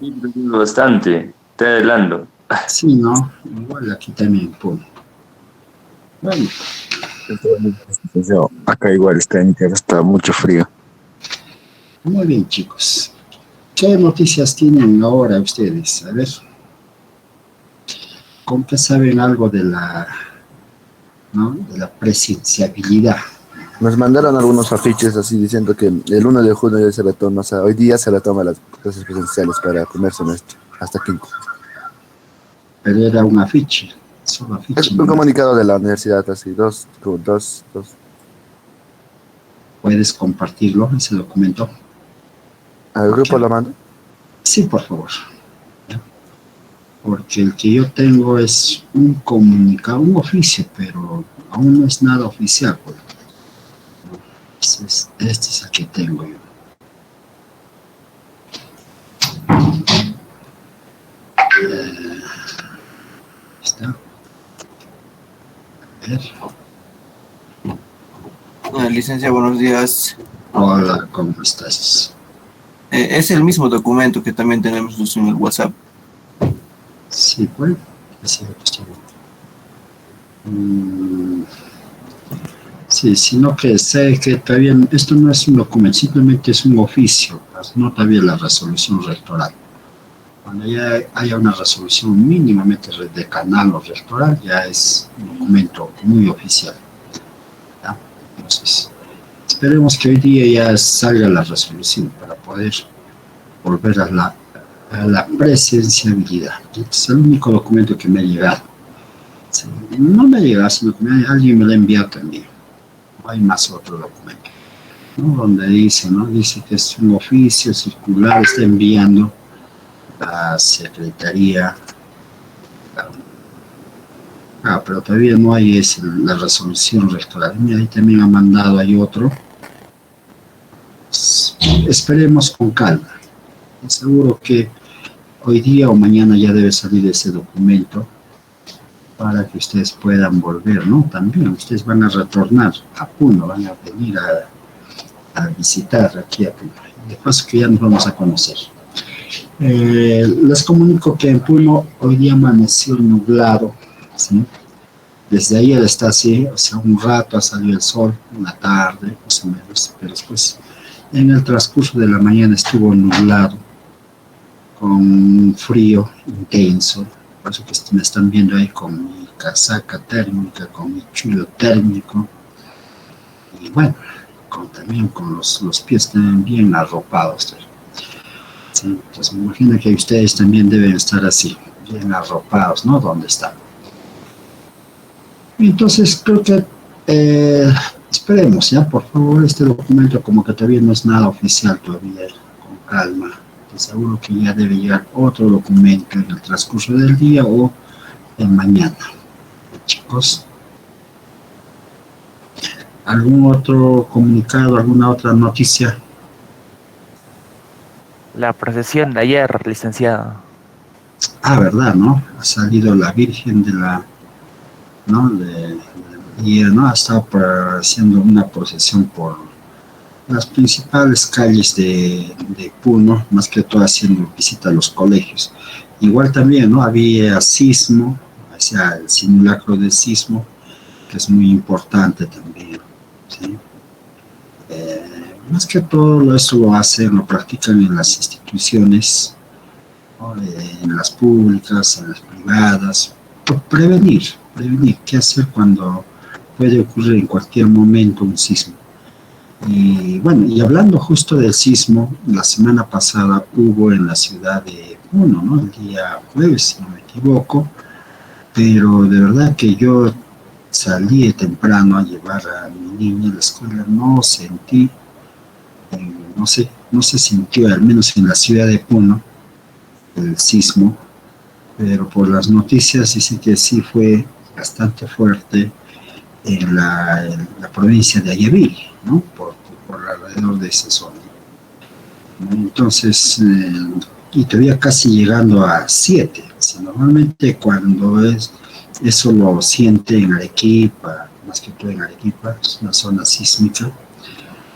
Sí, pero es bastante. Está helando. Sí, ¿no? Igual aquí también, pues. Bueno, Acá igual está en mi casa, está mucho frío. muy bien, chicos. ¿Qué noticias tienen ahora ustedes? A ver, ¿con qué saben algo de la, ¿no? de la presenciabilidad? Nos mandaron algunos afiches así diciendo que el 1 de junio ya se retoma, o sea, hoy día se retoma las clases presenciales para el primer semestre, hasta quinto. Pero era un afiche, solo Es afiche un nomás. comunicado de la universidad, así, dos. ¿Puedes compartirlo, ese documento? ¿Al grupo Porque, lo mando? sí, por favor. Porque el que yo tengo es un comunicado, un oficio, pero aún no es nada oficial, pues. Este es el que tengo yo. ¿Está? A ver. Licencia, buenos días. Hola, ¿cómo estás? Es el mismo documento que también tenemos en el WhatsApp. Sí, pues. Sí, mm, sí, sino que sé que todavía esto no es un documento, simplemente es un oficio, no todavía la resolución rectoral. Cuando ya haya una resolución mínimamente de canal o rectoral, ya es un documento muy oficial. ¿Ya? Entonces, esperemos que hoy día ya salga la resolución para poder volver a la presenciabilidad. Este es el único documento que me ha llegado. Sí, no me ha llegado, sino que alguien me lo ha enviado también. No hay más otro documento, ¿no? Donde dice, ¿no? Dice que es un oficio circular, está enviando la Secretaría. Pero todavía no hay la resolución rectoral. Mira, ahí también ha mandado, hay otro. Esperemos con calma. Seguro que hoy día o mañana ya debe salir ese documento para que ustedes puedan volver, ¿no? También ustedes van a retornar a Puno, van a venir a visitar aquí a Puno. De paso que ya nos vamos a conocer. Les comunico que en Puno hoy día amaneció nublado, ¿sí? Desde ayer está así, o sea, un rato ha salido el sol, una tarde, más o menos, pero después en el transcurso de la mañana estuvo nublado, con un frío intenso, por eso que me están viendo ahí con mi casaca térmica, con mi chulo térmico, y bueno, también con los pies también bien arropados. ¿Sí? Entonces me imagino que ustedes también deben estar así, bien arropados, ¿no? ¿Dónde están? Entonces creo que esperemos, ya, por favor, este documento como que todavía no es nada oficial todavía, con calma. Seguro que ya debe llegar otro documento en el transcurso del día o en mañana. Chicos, ¿algún otro comunicado, alguna otra noticia? La procesión de ayer, licenciado. ¿Verdad, no? Ha salido la Virgen de la, ¿no? Y ¿no? Ha estado haciendo una procesión por las principales calles de Puno, más que todo haciendo visita a los colegios. Igual también, ¿no? Había sismo, o sea, el simulacro de sismo, que es muy importante también, ¿sí? Más que todo eso lo hacen, lo practican en las instituciones, ¿no? En las públicas, en las privadas, por prevenir qué hacer cuando puede ocurrir en cualquier momento un sismo. Y bueno, y hablando justo del sismo, la semana pasada hubo en la ciudad de Puno, ¿no? El día jueves, si no me equivoco, pero de verdad que yo salí temprano a llevar a mi niña a la escuela, no sentí, no se sintió, al menos en la ciudad de Puno, el sismo, pero por las noticias dice que sí fue bastante fuerte en la provincia de Ayaví, ¿no? Por alrededor de esa zona. Entonces, y todavía casi llegando a 7. O sea, normalmente cuando eso lo siente en Arequipa, más que todo en Arequipa, es una zona sísmica,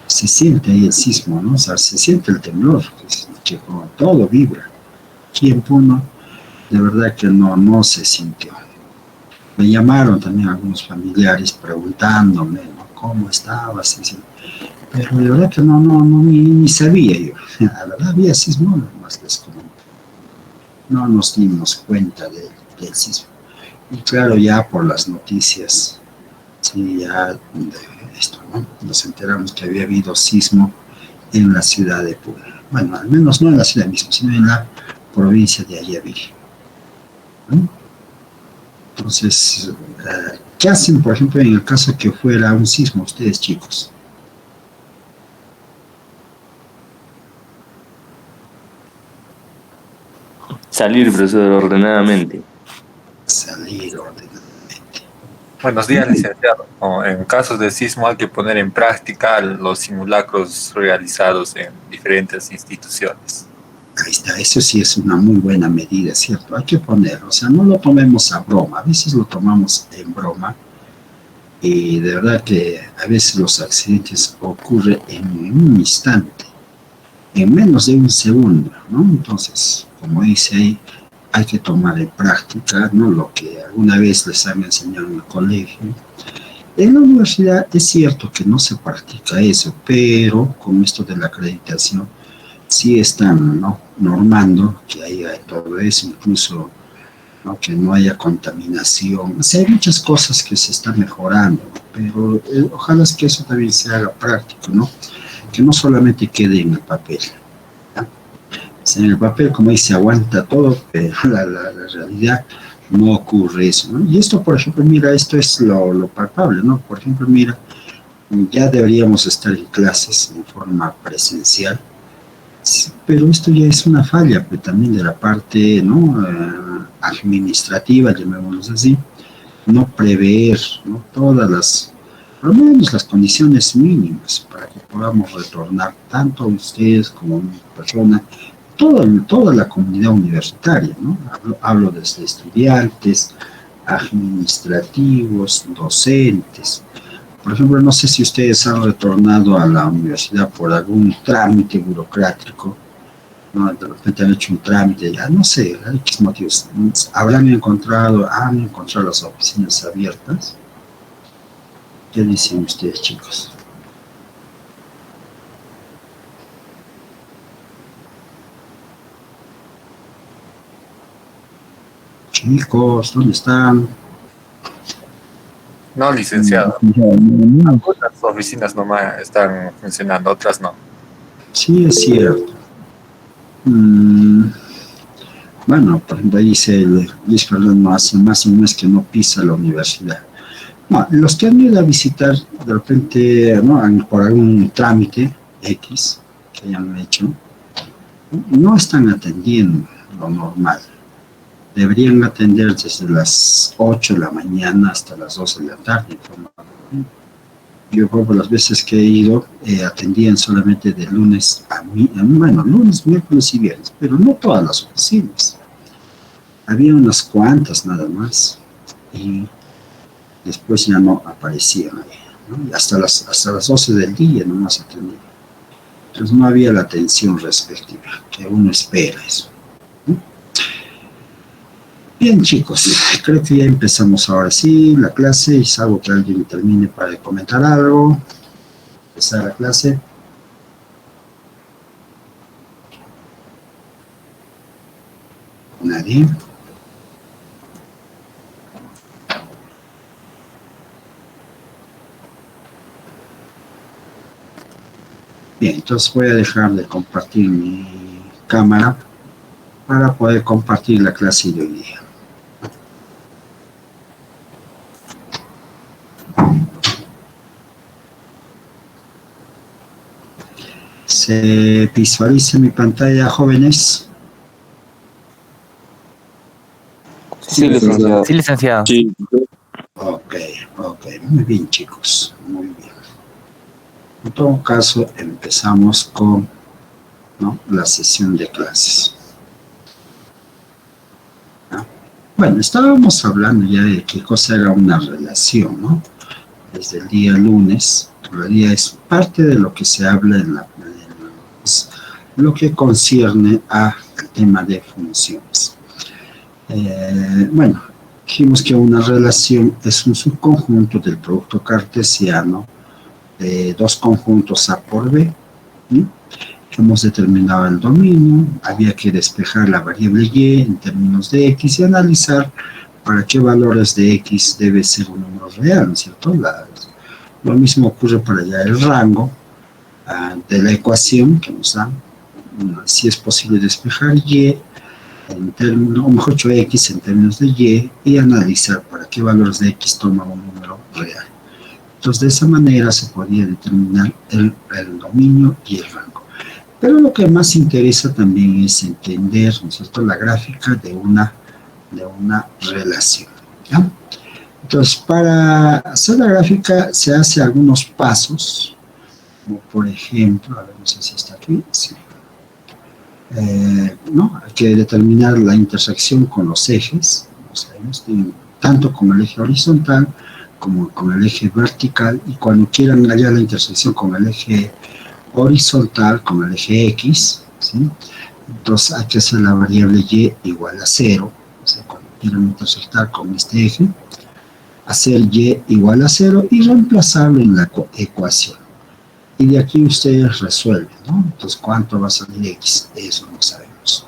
se siente ahí el sismo, ¿no? O sea, se siente el temblor, que como todo vibra. aquí en Puno, de verdad que no se sintió. Me llamaron también algunos familiares preguntándome, ¿no? ¿Cómo estabas? Pero de verdad que ni sabía yo. La verdad había sismo, más les comento. No nos dimos cuenta del sismo. Y claro, ya por las noticias, sí, ya de esto, ¿no? Nos enteramos que había habido sismo en la ciudad de Puno. Bueno, al menos no en la ciudad misma, sino en la provincia de Ayaví, ¿no? Entonces, ¿qué hacen, por ejemplo, en el caso que fuera un sismo, ustedes chicos? Salir, profesor, ordenadamente. Salir ordenadamente. Buenos días, licenciado. En casos de sismo hay que poner en práctica los simulacros realizados en diferentes instituciones. Ahí está, eso sí es una muy buena medida, ¿cierto? Hay que ponerlo, o sea, no lo tomemos a broma, a veces lo tomamos en broma y de verdad que a veces los accidentes ocurren en un instante, en menos de un segundo, ¿no? Entonces, como dice ahí, hay que tomar en práctica, ¿no? Lo que alguna vez les han enseñado en el colegio. En la universidad es cierto que no se practica eso, pero con esto de la acreditación sí están, ¿no?, normando que haya todo eso, incluso, ¿no?, que no haya contaminación. O sea, hay muchas cosas que se están mejorando, pero ojalá es que eso también se haga práctico, ¿no? Que no solamente quede en el papel. ¿Ya? O sea, en el papel, como dice, aguanta todo, pero la realidad no ocurre eso, ¿no? Y esto, por ejemplo, mira, esto es lo palpable, ¿no? Por ejemplo, mira, ya deberíamos estar en clases en forma presencial. Sí, pero esto ya es una falla, pues, también de la parte, ¿no?, administrativa, llamémoslo así, no prever, ¿no?, por lo menos las condiciones mínimas para que podamos retornar tanto a ustedes como a mi persona, toda la comunidad universitaria, ¿no? Hablo desde estudiantes, administrativos, docentes. Por ejemplo, no sé si ustedes han retornado a la universidad por algún trámite burocrático, ¿no? De repente han hecho un trámite, ya no sé, hay X motivos. Han encontrado las oficinas abiertas. ¿Qué dicen ustedes, chicos? Chicos, ¿dónde están? No, licenciado. Algunas oficinas nomás están funcionando, otras no. Sí, es cierto. Bueno, por ejemplo, dice Luis Fernando, hace más de un mes que no pisa la universidad. No, los que han ido a visitar de repente, ¿no?, por algún trámite X que hayan hecho, no están atendiendo lo normal. Deberían atender desde las 8 de la mañana hasta las 12 de la tarde. Yo, por las veces que he ido, atendían solamente de lunes lunes, miércoles y viernes, pero no todas las oficinas. Había unas cuantas nada más y después ya no aparecían ahí, ¿no? Y hasta las 12 del día nomás atendían. Entonces no había la atención respectiva, que uno espera eso, ¿no? Bien, chicos, creo que ya empezamos ahora sí la clase y salvo que alguien termine para comentar algo. Empezar la clase. Nadie. Bien, entonces voy a dejar de compartir mi cámara para poder compartir la clase de hoy día. ¿Se visualiza mi pantalla, jóvenes? Sí, licenciado. Sí, licenciado. Sí. Ok, muy bien, chicos, muy bien. En todo caso, empezamos con, ¿no?, la sesión de clases. ¿Ah? Bueno, estábamos hablando ya de qué cosa era una relación, ¿no? Desde el día lunes, todavía es parte de lo que se habla en lo que concierne al tema de funciones. Bueno, dijimos que una relación es un subconjunto del producto cartesiano de dos conjuntos A por B. ¿Sí? Hemos determinado el dominio, había que despejar la variable y en términos de x y analizar para qué valores de x debe ser un número real, ¿no es cierto? Lo mismo ocurre para hallar el rango de la ecuación que nos dan, si es posible despejar y en términos, o mejor dicho x en términos de y analizar para qué valores de x toma un número real. Entonces de esa manera se podría determinar el dominio y el rango. Pero lo que más interesa también es entender, ¿no es cierto?, la gráfica de una relación. ¿Ya? Entonces, para hacer la gráfica se hace algunos pasos, como por ejemplo, a ver, no sé si está aquí, sí. ¿No? Hay que determinar la intersección con los ejes, como sabemos, tanto con el eje horizontal como con el eje vertical, y cuando quieran hallar la intersección con el eje horizontal, con el eje X, ¿sí? Entonces hay que hacer la variable y igual a 0, o sea, cuando quieran intersectar con este eje, hacer y igual a 0 y reemplazarlo en la ecuación. Y de aquí ustedes resuelven, ¿no? Entonces, ¿cuánto va a salir x? Eso no sabemos.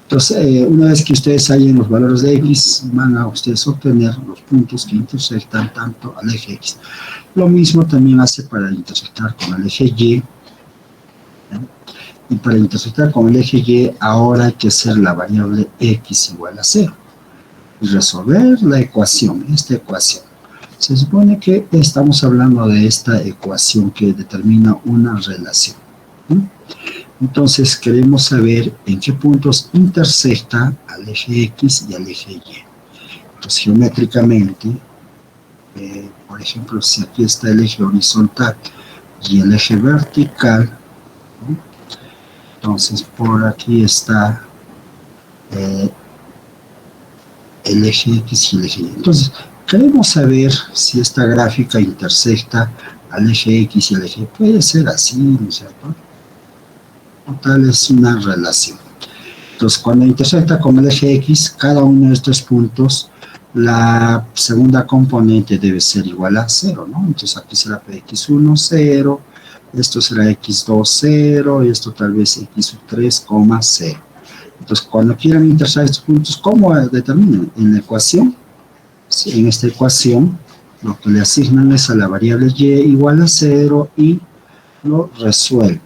Entonces, una vez que ustedes hallen los valores de x, van a ustedes obtener los puntos que intersectan tanto al eje x. Lo mismo también hace para intersectar con el eje y. ¿No? Y para intersectar con el eje y, ahora hay que hacer la variable x igual a 0. Y resolver la ecuación, esta ecuación. Se supone que estamos hablando de esta ecuación que determina una relación. ¿Sí? Entonces queremos saber en qué puntos intersecta al eje X y al eje Y. Entonces geométricamente, por ejemplo, si aquí está el eje horizontal y el eje vertical, ¿no? Entonces por aquí está el eje X y el eje Y. Entonces, queremos saber si esta gráfica intersecta al eje X y al eje Y. Puede ser así, ¿no es cierto? O tal es una relación. Entonces, cuando intersecta con el eje X, cada uno de estos puntos, la segunda componente debe ser igual a 0, ¿no? Entonces, aquí será x1, 0, esto será x2, 0, y esto tal vez x3, 0. Entonces, cuando quieran intersectar estos puntos, ¿cómo determinan? En la ecuación. En esta ecuación, lo que le asignan es a la variable y igual a 0 y lo resuelven.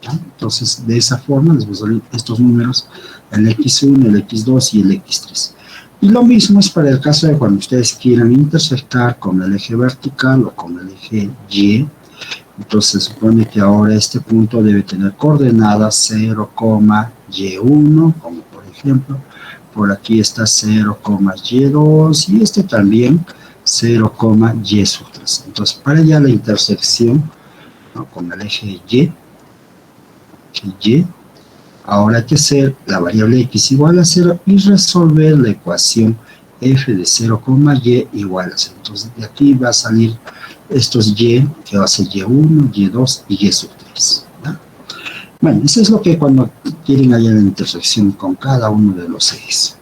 ¿Ya? Entonces, de esa forma les voy a salir estos números, el x1, el x2 y el x3. Y lo mismo es para el caso de cuando ustedes quieran intersectar con el eje vertical o con el eje y. Entonces, se supone que ahora este punto debe tener coordenadas 0, y1, como por ejemplo, por aquí está 0, y2 y este también 0, y3. Entonces, para ya la intersección, ¿no?, con el eje y, ahora hay que hacer la variable x igual a 0 y resolver la ecuación f de 0, y igual a 0. Entonces, de aquí va a salir estos y, que va a ser y1, y2 y y3. ¿No? Bueno, eso es lo que cuando quieren hallar la intersección con cada uno de los ejes.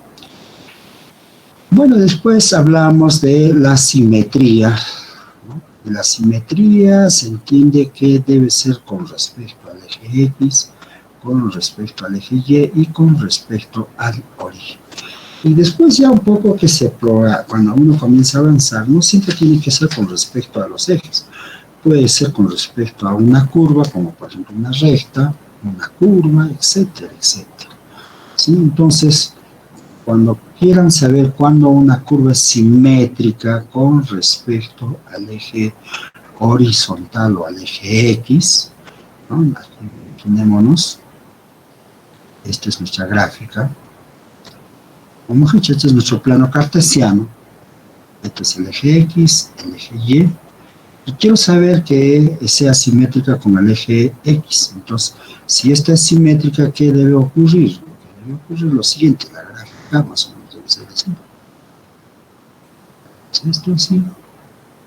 Bueno, después hablamos de la simetría, ¿no? De la simetría se entiende que debe ser con respecto al eje X, con respecto al eje Y y con respecto al origen. Y después ya un poco que se prueba, cuando uno comienza a avanzar, no siempre tiene que ser con respecto a los ejes. Puede ser con respecto a una curva, como por ejemplo una recta, una curva, etcétera, etcétera. ¿Sí? Entonces, cuando quieran saber cuándo una curva es simétrica con respecto al eje horizontal o al eje X, ¿no? Imaginémonos, esta es nuestra gráfica. Como he dicho, este es nuestro plano cartesiano. Este es el eje X, el eje Y. Y quiero saber que sea simétrica con el eje X. Entonces, si esta es simétrica, ¿qué debe ocurrir? Debe ocurrir lo siguiente, la gráfica más o menos debe ser así. ¿Es esto así?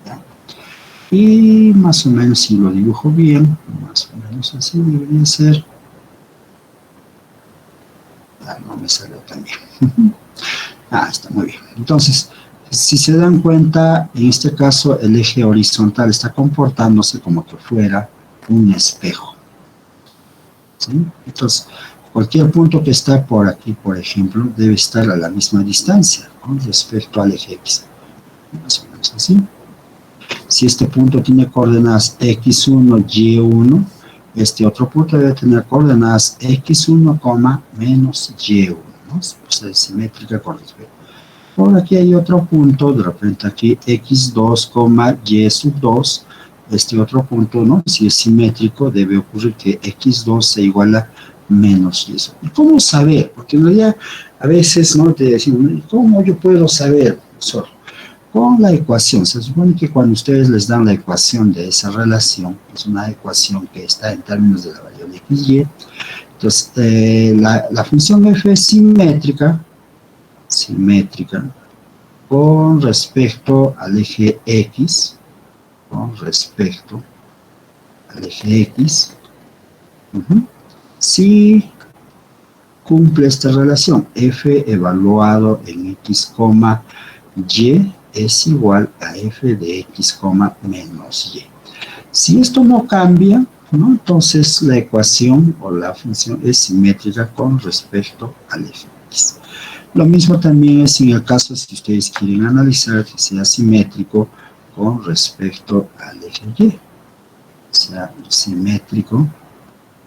¿Ya? Y más o menos, si lo dibujo bien, más o menos así debería ser. Ah, no me salió también. Ah, está muy bien. Entonces, si se dan cuenta, en este caso el eje horizontal está comportándose como que fuera un espejo. ¿Sí? Entonces, cualquier punto que está por aquí, por ejemplo, debe estar a la misma distancia, ¿no?, respecto al eje X. Más o menos así. Si este punto tiene coordenadas x1, y1, este otro punto debe tener coordenadas x1, menos y1, ¿no? O sea, es simétrica con respecto. Por aquí hay otro punto, de repente aquí x2, y2, este otro punto, ¿no? Si es simétrico, debe ocurrir que x2 se iguala a menos y eso. ¿Y cómo saber? Porque en realidad a veces, ¿no?, te decimos, ¿cómo yo puedo saber? Solo con la ecuación. Se supone que cuando ustedes les dan la ecuación de esa relación, es una ecuación que está en términos de la variable x, y, entonces la función f es simétrica con respecto al eje x, si cumple esta relación, f evaluado en x, y es igual a f de x, menos y. Si esto no cambia, ¿no?, entonces la ecuación o la función es simétrica con respecto al eje x. Lo mismo también es en el caso si ustedes quieren analizar que sea simétrico con respecto al eje y. O sea, simétrico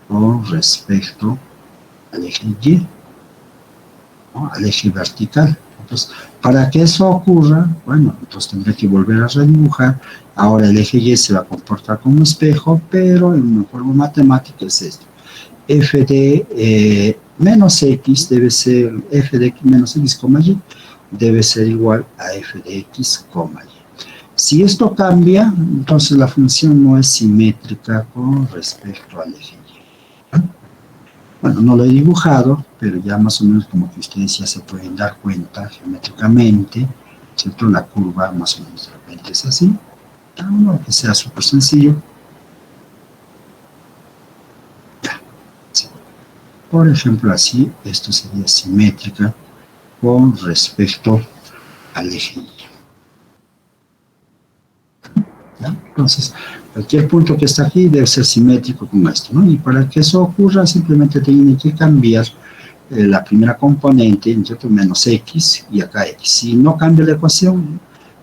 con respecto al eje y, ¿no?, al eje vertical. Entonces, para que eso ocurra, bueno, entonces tendré que volver a redibujar. Ahora el eje y se va a comportar como espejo, pero en una forma matemática es esto. F de menos x debe ser, f de x menos x, y debe ser igual a f de x, y. Si esto cambia, entonces la función no es simétrica con respecto al eje y. Bueno, no lo he dibujado, pero ya más o menos como que ustedes ya se pueden dar cuenta geométricamente, ¿cierto? La curva más o menos de repente es así. No que sea súper sencillo. Sí. Por ejemplo, así, esto sería simétrica con respecto al eje y. ¿Ya? Entonces, cualquier punto que está aquí debe ser simétrico con esto, ¿no? Y para que eso ocurra, simplemente tiene que cambiar la primera componente, ¿cierto?, menos x, y acá x. Si no cambia la ecuación,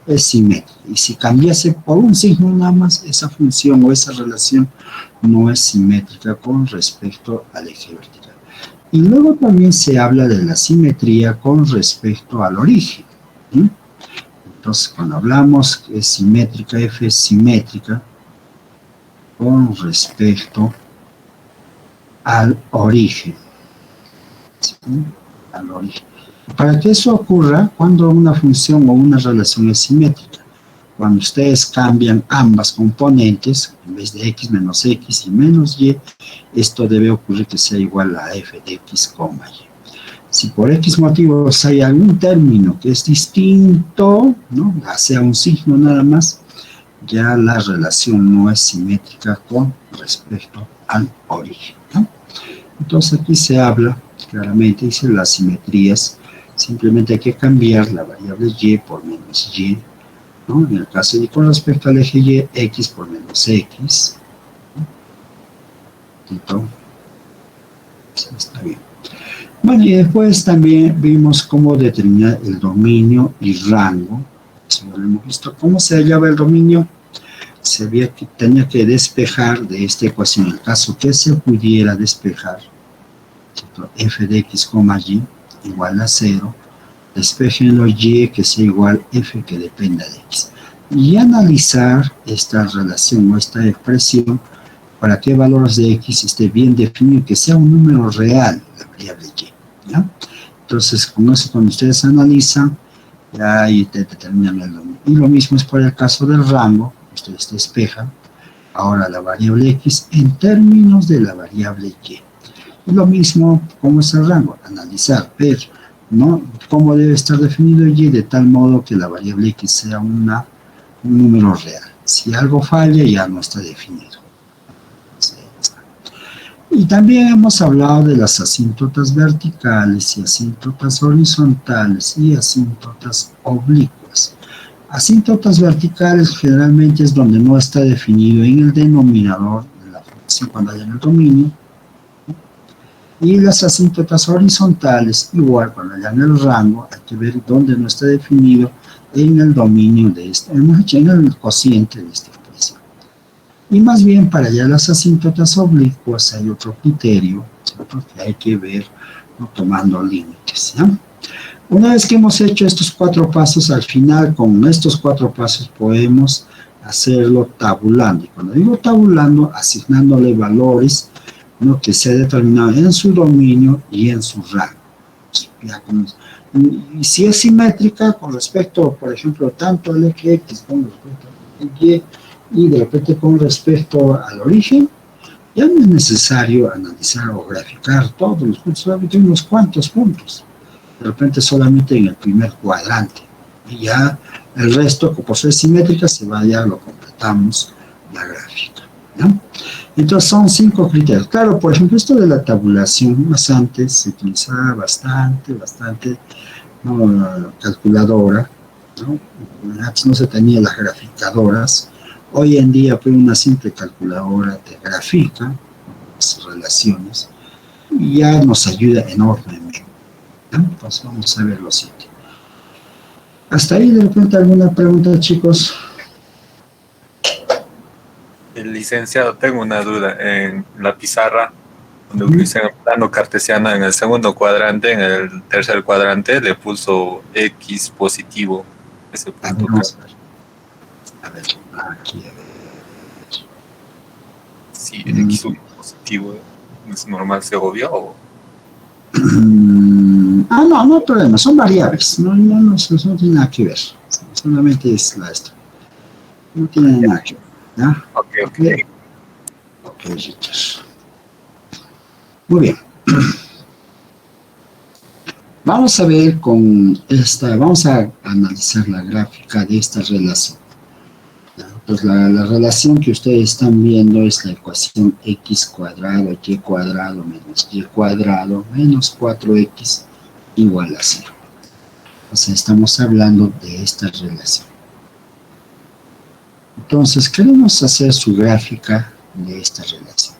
es simétrica. Y si cambiase por un signo nada más, esa función o esa relación no es simétrica con respecto al eje vertical. Y luego también se habla de la simetría con respecto al origen, ¿sí? Entonces, cuando hablamos que es simétrica, f es simétrica con respecto al origen. ¿Sí? Al origen. Para que eso ocurra, cuando una función o una relación es simétrica, cuando ustedes cambian ambas componentes, en vez de x menos x y menos y, esto debe ocurrir que sea igual a f de x, y. Si por X motivos hay algún término que es distinto, ¿no?, sea un signo nada más, ya la relación no es simétrica con respecto al origen, ¿no? Entonces aquí se habla claramente, dice las simetrías, simplemente hay que cambiar la variable y por menos y, ¿no? En el caso de con respecto al eje y, x por menos x, ¿no? Está bien. Bueno, y después también vimos cómo determinar el dominio y rango. Eso ya lo hemos visto. ¿Cómo se hallaba el dominio? Se veía que tenía que despejar de esta ecuación, en el caso que se pudiera despejar, ¿cierto?, f de x, y igual a 0, despejenlo y que sea igual f que dependa de x. Y analizar esta relación o esta expresión para que valores de x esté bien definido, que sea un número real, la variable y. ¿Ya? Entonces, con eso, cuando ustedes analizan, ya ahí determinan el dominio. Y lo mismo es para el caso del rango, ustedes despejan ahora la variable x en términos de la variable y. Y lo mismo, ¿cómo es el rango? Analizar, ver, ¿no?, cómo debe estar definido y de tal modo que la variable x sea un número real. Si algo falla, ya no está definido. Y también hemos hablado de las asíntotas verticales y asíntotas horizontales y asíntotas oblicuas. Asíntotas verticales generalmente es donde no está definido en el denominador de la función cuando haya en el dominio. Y las asíntotas horizontales, igual cuando haya en el rango, hay que ver dónde no está definido en el dominio de este, en el cociente de esta expresión. Y más bien para allá las asíntotas oblicuas hay otro criterio, ¿cierto?, que hay que ver, ¿no?, tomando límites, ¿ya? Una vez que hemos hecho estos 4 pasos, al final con estos 4 pasos podemos hacerlo tabulando. Y cuando digo tabulando, asignándole valores, ¿no?, que se ha determinado en su dominio y en su rango. Y si es simétrica con respecto, por ejemplo, tanto al eje X con respecto al eje Y de repente con respecto al origen, ya no es necesario analizar o graficar todos los puntos, solamente unos cuantos puntos. De repente solamente en el primer cuadrante. Y ya el resto, por ser simétrica, ya lo completamos la gráfica, ¿no? Entonces son 5 criterios. Claro, por ejemplo, esto de la tabulación, más antes se utilizaba bastante, ¿no?, calculadora, ¿no? Antes no se tenía las graficadoras. Hoy en día, pues, una simple calculadora te grafica las relaciones y ya nos ayuda enormemente, ¿no? Entonces vamos a ver lo siguiente. Hasta ahí, de repente, ¿alguna pregunta, chicos? El licenciado, tengo una duda. En la pizarra, donde utilicé el plano cartesiano, en el segundo cuadrante, en el tercer cuadrante, le puso X positivo. Ese punto. A ver, aquí, a ver. Sí, X positivo. ¿Es normal segovia o...? No hay problema, son variables. No tiene nada que ver. Solamente es esto. No tiene nada que ver, ¿ya? Ok. Ok, chicos. Muy bien. Vamos a ver vamos a analizar la gráfica de esta relación. Pues la relación que ustedes están viendo es la ecuación x cuadrado, y cuadrado menos y cuadrado menos 4x igual a 0. O sea, estamos hablando de esta relación. Entonces, queremos hacer su gráfica de esta relación.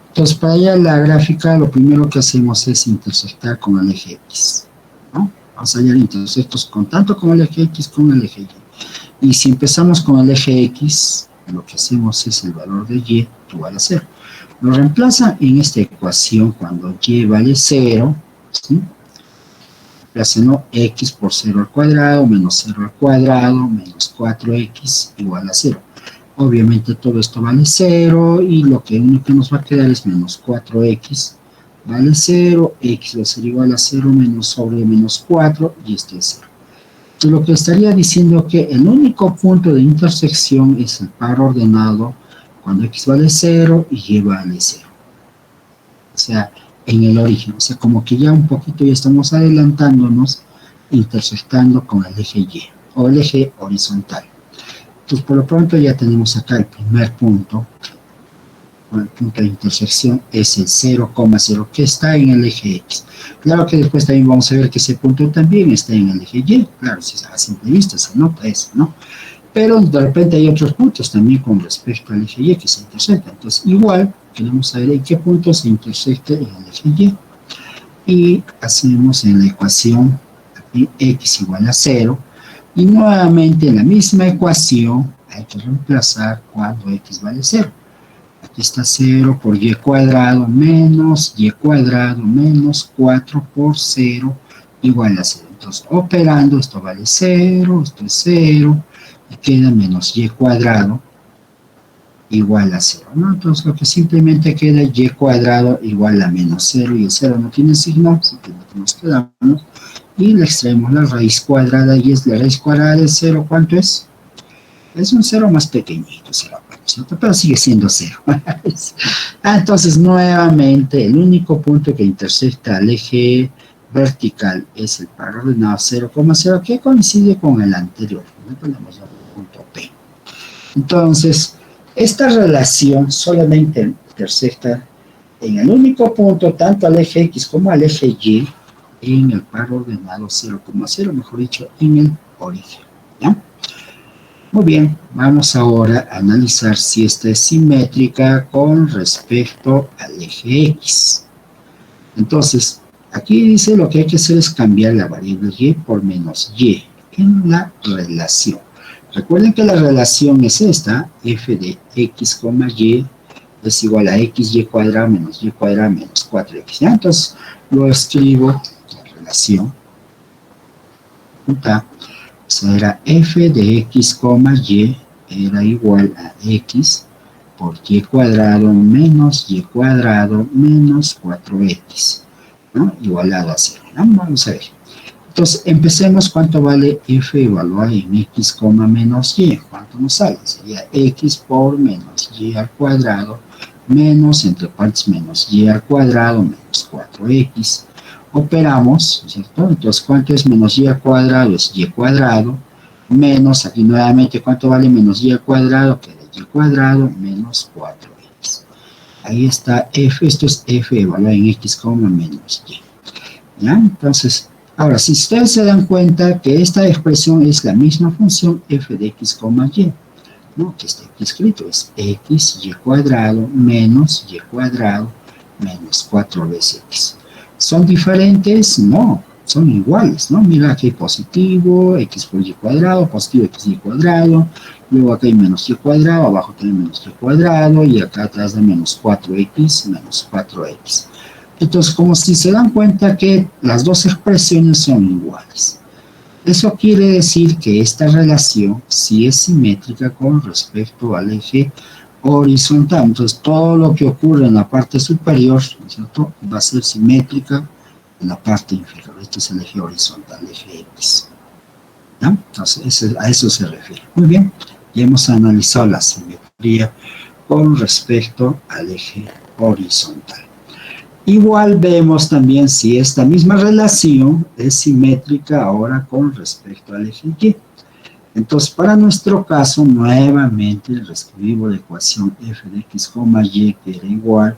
Entonces, para allá la gráfica, lo primero que hacemos es intersectar con el eje X, ¿no? Vamos a hallar intersectos tanto con el eje X como el eje Y. Y si empezamos con el eje X, lo que hacemos es el valor de Y igual a 0. Lo reemplaza en esta ecuación cuando Y vale 0, ¿sí? Reemplaza X por 0 al cuadrado, menos 0 al cuadrado, menos 4X igual a 0. Obviamente todo esto vale 0 y lo único que nos va a quedar es menos 4X vale 0, X va a ser igual a 0 menos sobre menos 4 y esto es 0. Lo que estaría diciendo que el único punto de intersección es el par ordenado cuando X vale 0 y Y vale 0. O sea, en el origen. O sea, como que ya un poquito ya estamos adelantándonos, intersectando con el eje Y o el eje horizontal. Entonces, por lo pronto ya tenemos acá el primer punto. El punto de intersección es el 0,0 que está en el eje X. Claro que después también vamos a ver que ese punto también está en el eje Y. Claro, si a simple vista se nota eso, ¿no? Pero de repente hay otros puntos también con respecto al eje Y que se intersectan. Entonces, igual, queremos saber en qué punto se intersecta en el eje Y. Y hacemos en la ecuación aquí X igual a 0. Y nuevamente en la misma ecuación hay que reemplazar cuando X vale 0. Aquí está 0 por Y cuadrado menos 4 por 0 igual a 0. Entonces, operando, esto vale 0, esto es 0, y queda menos Y cuadrado igual a 0, ¿no? Entonces, lo que simplemente queda es Y cuadrado igual a menos 0, y el 0 no tiene signo, simplemente nos quedamos, y le extraemos la raíz cuadrada, y la raíz cuadrada de 0, ¿cuánto es? Es un 0 más pequeñito, 0, ¿cierto? Pero sigue siendo 0. Entonces, nuevamente, el único punto que intersecta al eje vertical es el par ordenado 0,0, que coincide con el anterior. Le ponemos el punto P. Entonces, esta relación solamente intersecta en el único punto, tanto al eje X como al eje Y, en el par ordenado 0,0, mejor dicho, en el origen. ¿Ya? Muy bien, vamos ahora a analizar si esta es simétrica con respecto al eje X. Entonces, aquí dice lo que hay que hacer es cambiar la variable Y por menos Y en la relación. Recuerden que la relación es esta, f de X, Y es igual a XY cuadrado menos Y cuadrado menos 4X. ¿Ya? Entonces, lo escribo, la relación, eso era f de X, Y era igual a X por Y cuadrado menos Y cuadrado menos 4X, ¿no? Igualado a 0, ¿no? Vamos a ver. Entonces, empecemos. ¿Cuánto vale f evaluado en X, menos Y? ¿Cuánto nos sale? Sería X por menos Y al cuadrado menos, entre partes, menos Y al cuadrado menos 4X. Operamos, ¿cierto? Entonces, ¿cuánto es menos Y al cuadrado? Es Y cuadrado menos, aquí nuevamente, ¿cuánto vale menos Y al cuadrado? Que es Y cuadrado menos 4X. Ahí está f, esto es f evaluado en X, menos Y. ¿Ya? Entonces, ahora, si ustedes se dan cuenta que esta expresión es la misma función f de X, Y, ¿no? Que está aquí escrito, es X, Y cuadrado menos Y cuadrado menos 4 veces X. ¿Son diferentes? No, son iguales, ¿no? Mira, aquí hay positivo, X por Y cuadrado, positivo X Y cuadrado, luego acá hay menos Y cuadrado, abajo tiene menos Y cuadrado, y acá atrás de menos 4X, menos 4X. Entonces, como si se dan cuenta que las dos expresiones son iguales. Eso quiere decir que esta relación sí es simétrica con respecto al eje horizontal. Entonces, todo lo que ocurre en la parte superior, ¿no es cierto?, va a ser simétrica en la parte inferior. Este es el eje horizontal, el eje X. ¿Ya? Entonces, a eso se refiere. Muy bien, ya hemos analizado la simetría con respecto al eje horizontal. Igual vemos también si esta misma relación es simétrica ahora con respecto al eje Y. Entonces, para nuestro caso, nuevamente reescribimos la ecuación f de X, Y, que era igual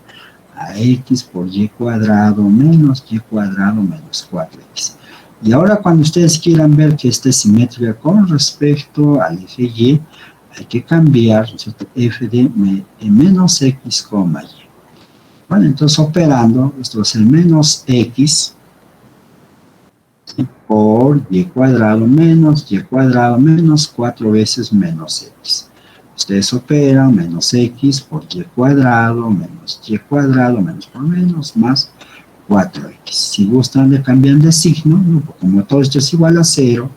a X por Y cuadrado menos Y cuadrado menos 4X. Y ahora cuando ustedes quieran ver que esta es simétrica con respecto al eje Y, hay que cambiar, ¿cierto?, f de menos X, Y. Bueno, entonces operando, esto va a ser menos X, ¿sí?, por Y cuadrado menos 4 veces menos X. Ustedes operan menos X por Y cuadrado menos menos por menos más 4X. Si gustan le cambian de signo, ¿no?, como todo esto es igual a 0,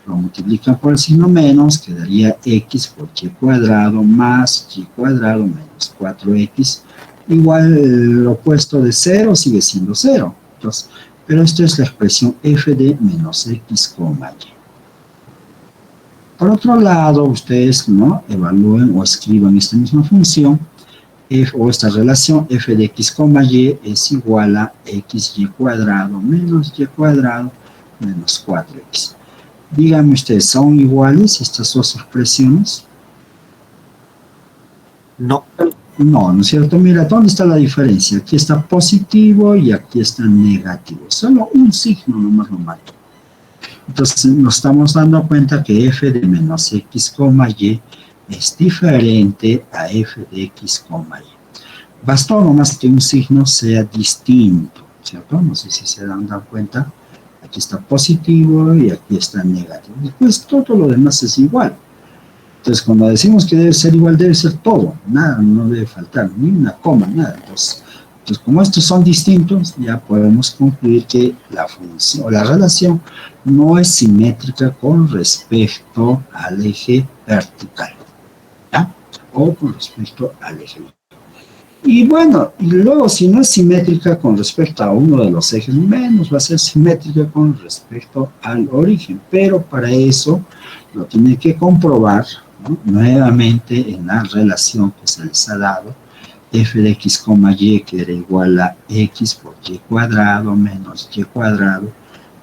lo multiplican por el signo menos, quedaría X por Y cuadrado más Y cuadrado menos 4X. Igual el opuesto de 0 sigue siendo 0. Entonces, pero esto es la expresión f de menos X, Y. Por otro lado, ustedes, ¿no?, evalúen o escriban esta misma función, o esta relación f de X, Y es igual a XY cuadrado menos Y cuadrado menos 4X. Díganme ustedes, ¿son iguales estas dos expresiones? No. No, ¿no es cierto? Mira, ¿dónde está la diferencia? Aquí está positivo y aquí está negativo. Solo un signo nomás lo marca. Entonces nos estamos dando cuenta que f de menos X, Y es diferente a f de X, Y. Bastó nomás que un signo sea distinto, ¿cierto? No sé si se dan cuenta. Aquí está positivo y aquí está negativo. Después todo lo demás es igual. Entonces, cuando decimos que debe ser igual, debe ser todo. Nada, no debe faltar, ni una coma, nada. Entonces, como estos son distintos, ya podemos concluir que la función o la relación no es simétrica con respecto al eje vertical, ¿ya? O con respecto al eje. Y bueno, y luego si no es simétrica con respecto a uno de los ejes, menos va a ser simétrica con respecto al origen. Pero para eso lo tiene que comprobar, ¿no?, nuevamente en la relación que se les ha dado, f de X, Y, que era igual a X por Y cuadrado menos Y cuadrado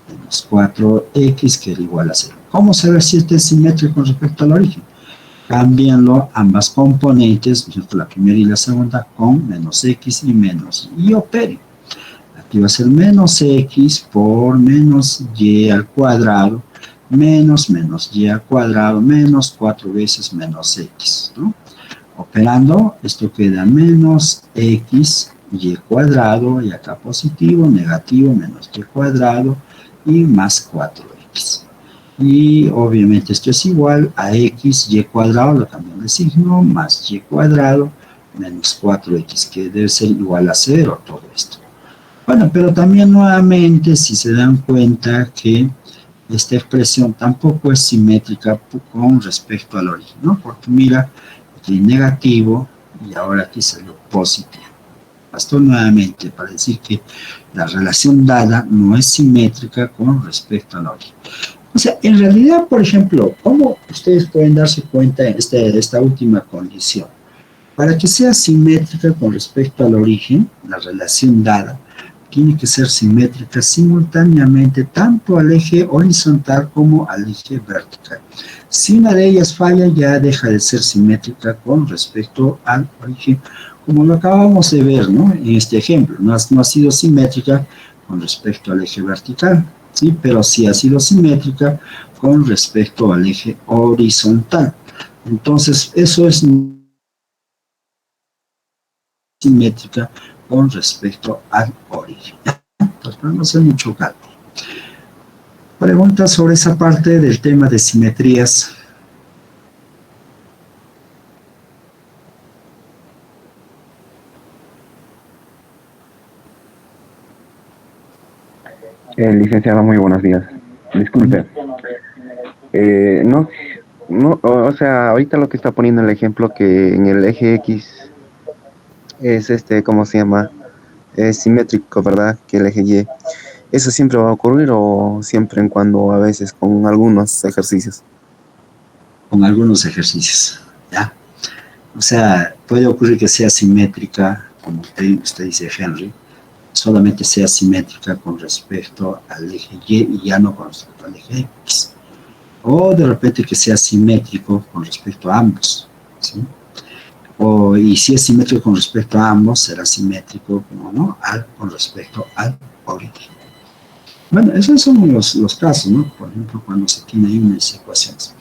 menos 4X, que era igual a 0. ¿Cómo saber si este es simétrico con respecto al origen? Cámbianlo ambas componentes, la primera y la segunda, con menos x y menos y operen. Aquí va a ser menos x por menos y al cuadrado, menos y al cuadrado, menos 4 veces menos x, ¿no? Operando, esto queda menos x y cuadrado, y acá positivo, negativo, menos y cuadrado, y más 4x. Y obviamente esto es igual a x y cuadrado, lo cambio de signo, más y cuadrado, menos 4x, que debe ser igual a 0 todo esto. Bueno, pero también nuevamente, si se dan cuenta que esta expresión tampoco es simétrica con respecto al origen, ¿no? Porque mira, aquí negativo y ahora aquí salió positivo. Bastó nuevamente para decir que la relación dada no es simétrica con respecto al origen. O sea, en realidad, por ejemplo, ¿cómo ustedes pueden darse cuenta de esta última condición? Para que sea simétrica con respecto al origen, la relación dada tiene que ser simétrica simultáneamente tanto al eje horizontal como al eje vertical. Si una de ellas falla, ya deja de ser simétrica con respecto al origen, como lo acabamos de ver, ¿no? En este ejemplo, no ha sido simétrica con respecto al eje vertical, ¿sí? Pero sí ha sido simétrica con respecto al eje horizontal. Entonces, eso es simétrica con respecto al origen. Entonces, no hacer mucho cálculo. Preguntas sobre esa parte del tema de simetrías. Licenciado, muy buenos días. Disculpe. O sea, ahorita lo que está poniendo el ejemplo que en el eje X es ¿cómo se llama? Es simétrico, ¿verdad? Que el eje Y. ¿Eso siempre va a ocurrir o siempre en cuando a veces con algunos ejercicios? Con algunos ejercicios, ¿ya? O sea, puede ocurrir que sea simétrica, como usted dice, Henry, solamente sea simétrica con respecto al eje Y y ya no con respecto al eje X. O de repente que sea simétrico con respecto a ambos, ¿sí? Y si es simétrico con respecto a ambos, será simétrico, ¿no? Con respecto al origen. Bueno, esos son los casos, ¿no? Por ejemplo, cuando se tiene ahí unas ecuaciones.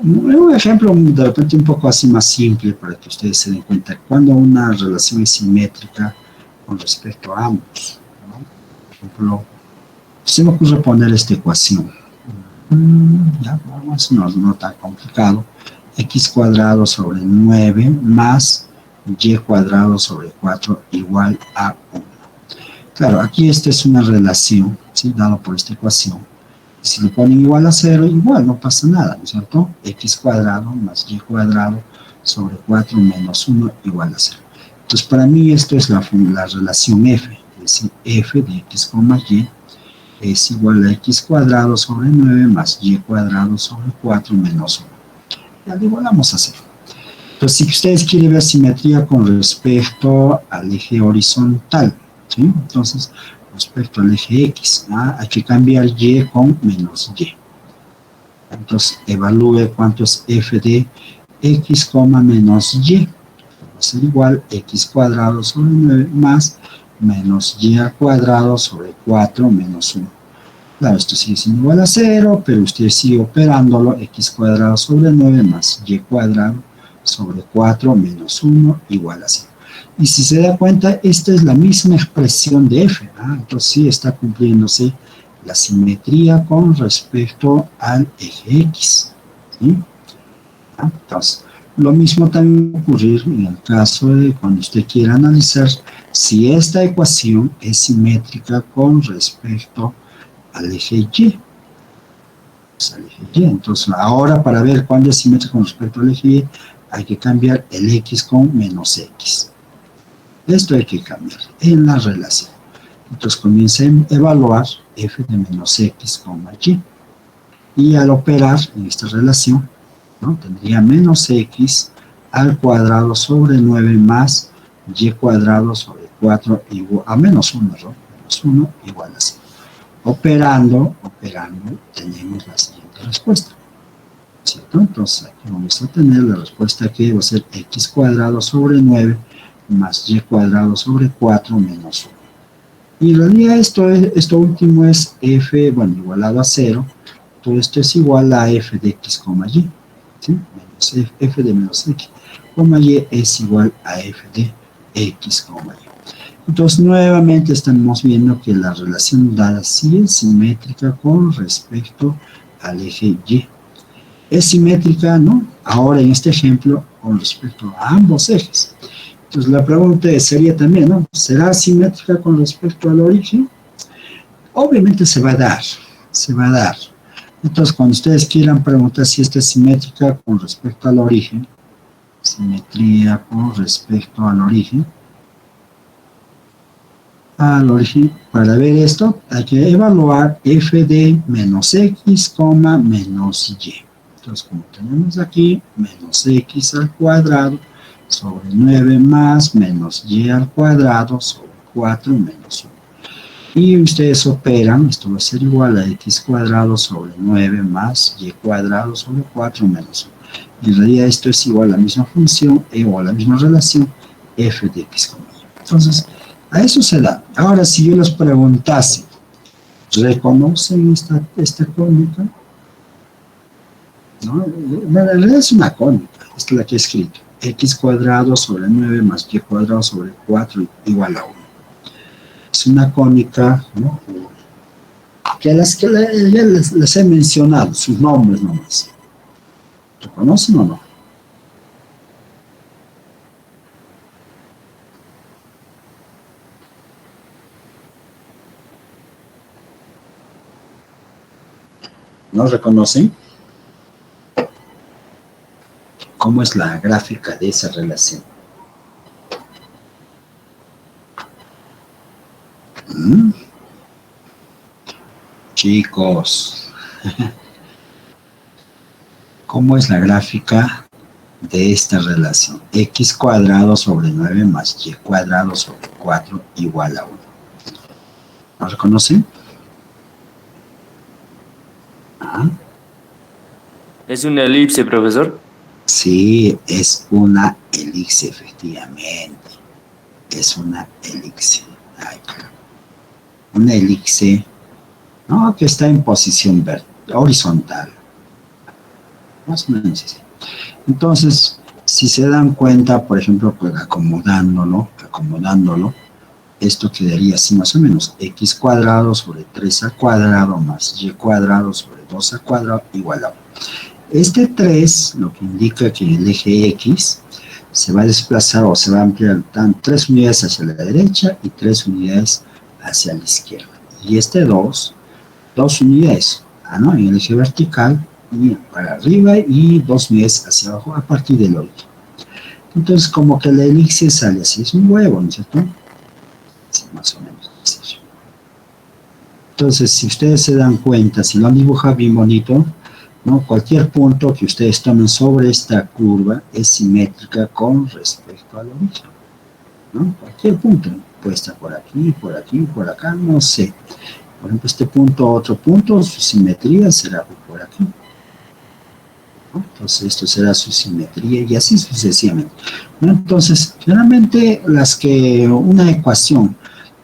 Un ejemplo de repente un poco así más simple para que ustedes se den cuenta cuando una relación es simétrica con respecto a ambos, ¿no? Por ejemplo, se me ocurre poner esta ecuación. Ya, vamos, no tan complicado. X cuadrado sobre 9 más y cuadrado sobre 4 igual a 1. Claro, aquí esta es una relación, ¿sí? Dado por esta ecuación. Si le ponen igual a 0, igual, no pasa nada, ¿no es cierto? X cuadrado más y cuadrado sobre 4 menos 1 igual a 0. Entonces, para mí esto es la relación f, es decir, f de x, y es igual a x cuadrado sobre 9 más y cuadrado sobre 4 menos 1. Ya lo igualamos a 0. Entonces, si ustedes quieren ver simetría con respecto al eje horizontal, ¿sí? Entonces, respecto al eje X, hay que cambiar Y con menos Y. Entonces, evalúe cuánto es f de X, menos Y. Va a ser igual a X cuadrado sobre 9 más menos Y al cuadrado sobre 4 menos 1. Claro, esto sigue siendo igual a 0, pero usted sigue operándolo, x cuadrado sobre 9 más y cuadrado sobre 4 menos 1 igual a 0. Y si se da cuenta, esta es la misma expresión de f, entonces sí está cumpliéndose la simetría con respecto al eje x, ¿sí? Entonces, lo mismo también va a ocurrir en el caso de cuando usted quiera analizar si esta ecuación es simétrica con respecto al eje Y. Entonces, ahora para ver cuándo es simétrico con respecto al eje Y, hay que cambiar el x con menos x. Esto hay que cambiar en la relación. Entonces, comiencen a evaluar f de menos x, y. Y al operar en esta relación, ¿no? Tendría menos x al cuadrado sobre 9 más y cuadrado sobre 4 igual a menos 1, ¿no? Menos 1 igual a 0. Operando, tenemos la siguiente respuesta. cierto? Entonces aquí vamos a tener la respuesta que va a ser x cuadrado sobre 9 más y cuadrado sobre 4 menos 1. Y en realidad esto último es f, bueno, igualado a 0. Todo esto es igual a f de x, y. ¿Sí? Menos f de menos x, y es igual a f de x, y. Entonces, nuevamente estamos viendo que la relación dada sí es simétrica con respecto al eje y. Es simétrica, ¿no? Ahora en este ejemplo, con respecto a ambos ejes. Entonces, la pregunta sería también, ¿no? ¿Será simétrica con respecto al origen? Obviamente se va a dar, se va a dar. Entonces, cuando ustedes quieran preguntar si esta es simétrica con respecto al origen, simetría con respecto al origen, para ver esto hay que evaluar f de menos x, menos y. Entonces, como tenemos aquí, menos x al cuadrado sobre 9 más menos y al cuadrado sobre 4 menos 1. Y ustedes operan, esto va a ser igual a x cuadrado sobre 9 más y cuadrado sobre 4 menos 1. En realidad esto es igual a la misma función o a la misma relación f de x con y. Entonces, a eso se da. Ahora, si yo les preguntase, ¿reconocen esta cónica? ¿No? En realidad es una cónica, esta es la que he escrito. X cuadrado sobre 9 más y cuadrado sobre 4 igual a 1. Es una cónica, ¿no? Que ya les he mencionado, sus nombres nomás. ¿Reconocen o no? ¿No reconocen? ¿Cómo es la gráfica de esa relación? Chicos, ¿cómo es la gráfica de esta relación? X cuadrado sobre 9 más y cuadrado sobre 4 igual a 1. ¿Lo reconocen? ¿Ah? ¿Es una elipse, profesor? Sí, es una elipse, efectivamente. Es una elipse. Ay, una elipse, ¿no? Que está en posición horizontal. Más o menos así. Entonces, si se dan cuenta, por ejemplo, pues acomodándolo, esto quedaría así más o menos, x cuadrado sobre 3 al cuadrado más y cuadrado sobre 2 al cuadrado igual a 1. Este 3 lo que indica que el eje x se va a desplazar o se va a ampliar 3 unidades hacia la derecha y 3 unidades hacia la izquierda. Y este 2 unidades, ¿no? En el eje vertical y para arriba y 2 unidades hacia abajo a partir del origen. Entonces, como que la elipse sale así, es un huevo, ¿no es cierto? Sí, más o menos. Entonces, si ustedes se dan cuenta, si lo han dibujado bien bonito, ¿no? Cualquier punto que ustedes tomen sobre esta curva es simétrica con respecto al origen, ¿no? Cualquier punto, puede estar por aquí, por acá, no sé. Por ejemplo, este punto, otro punto, su simetría será por aquí, ¿no? Entonces, esto será su simetría y así sucesivamente, ¿no? Entonces, generalmente una ecuación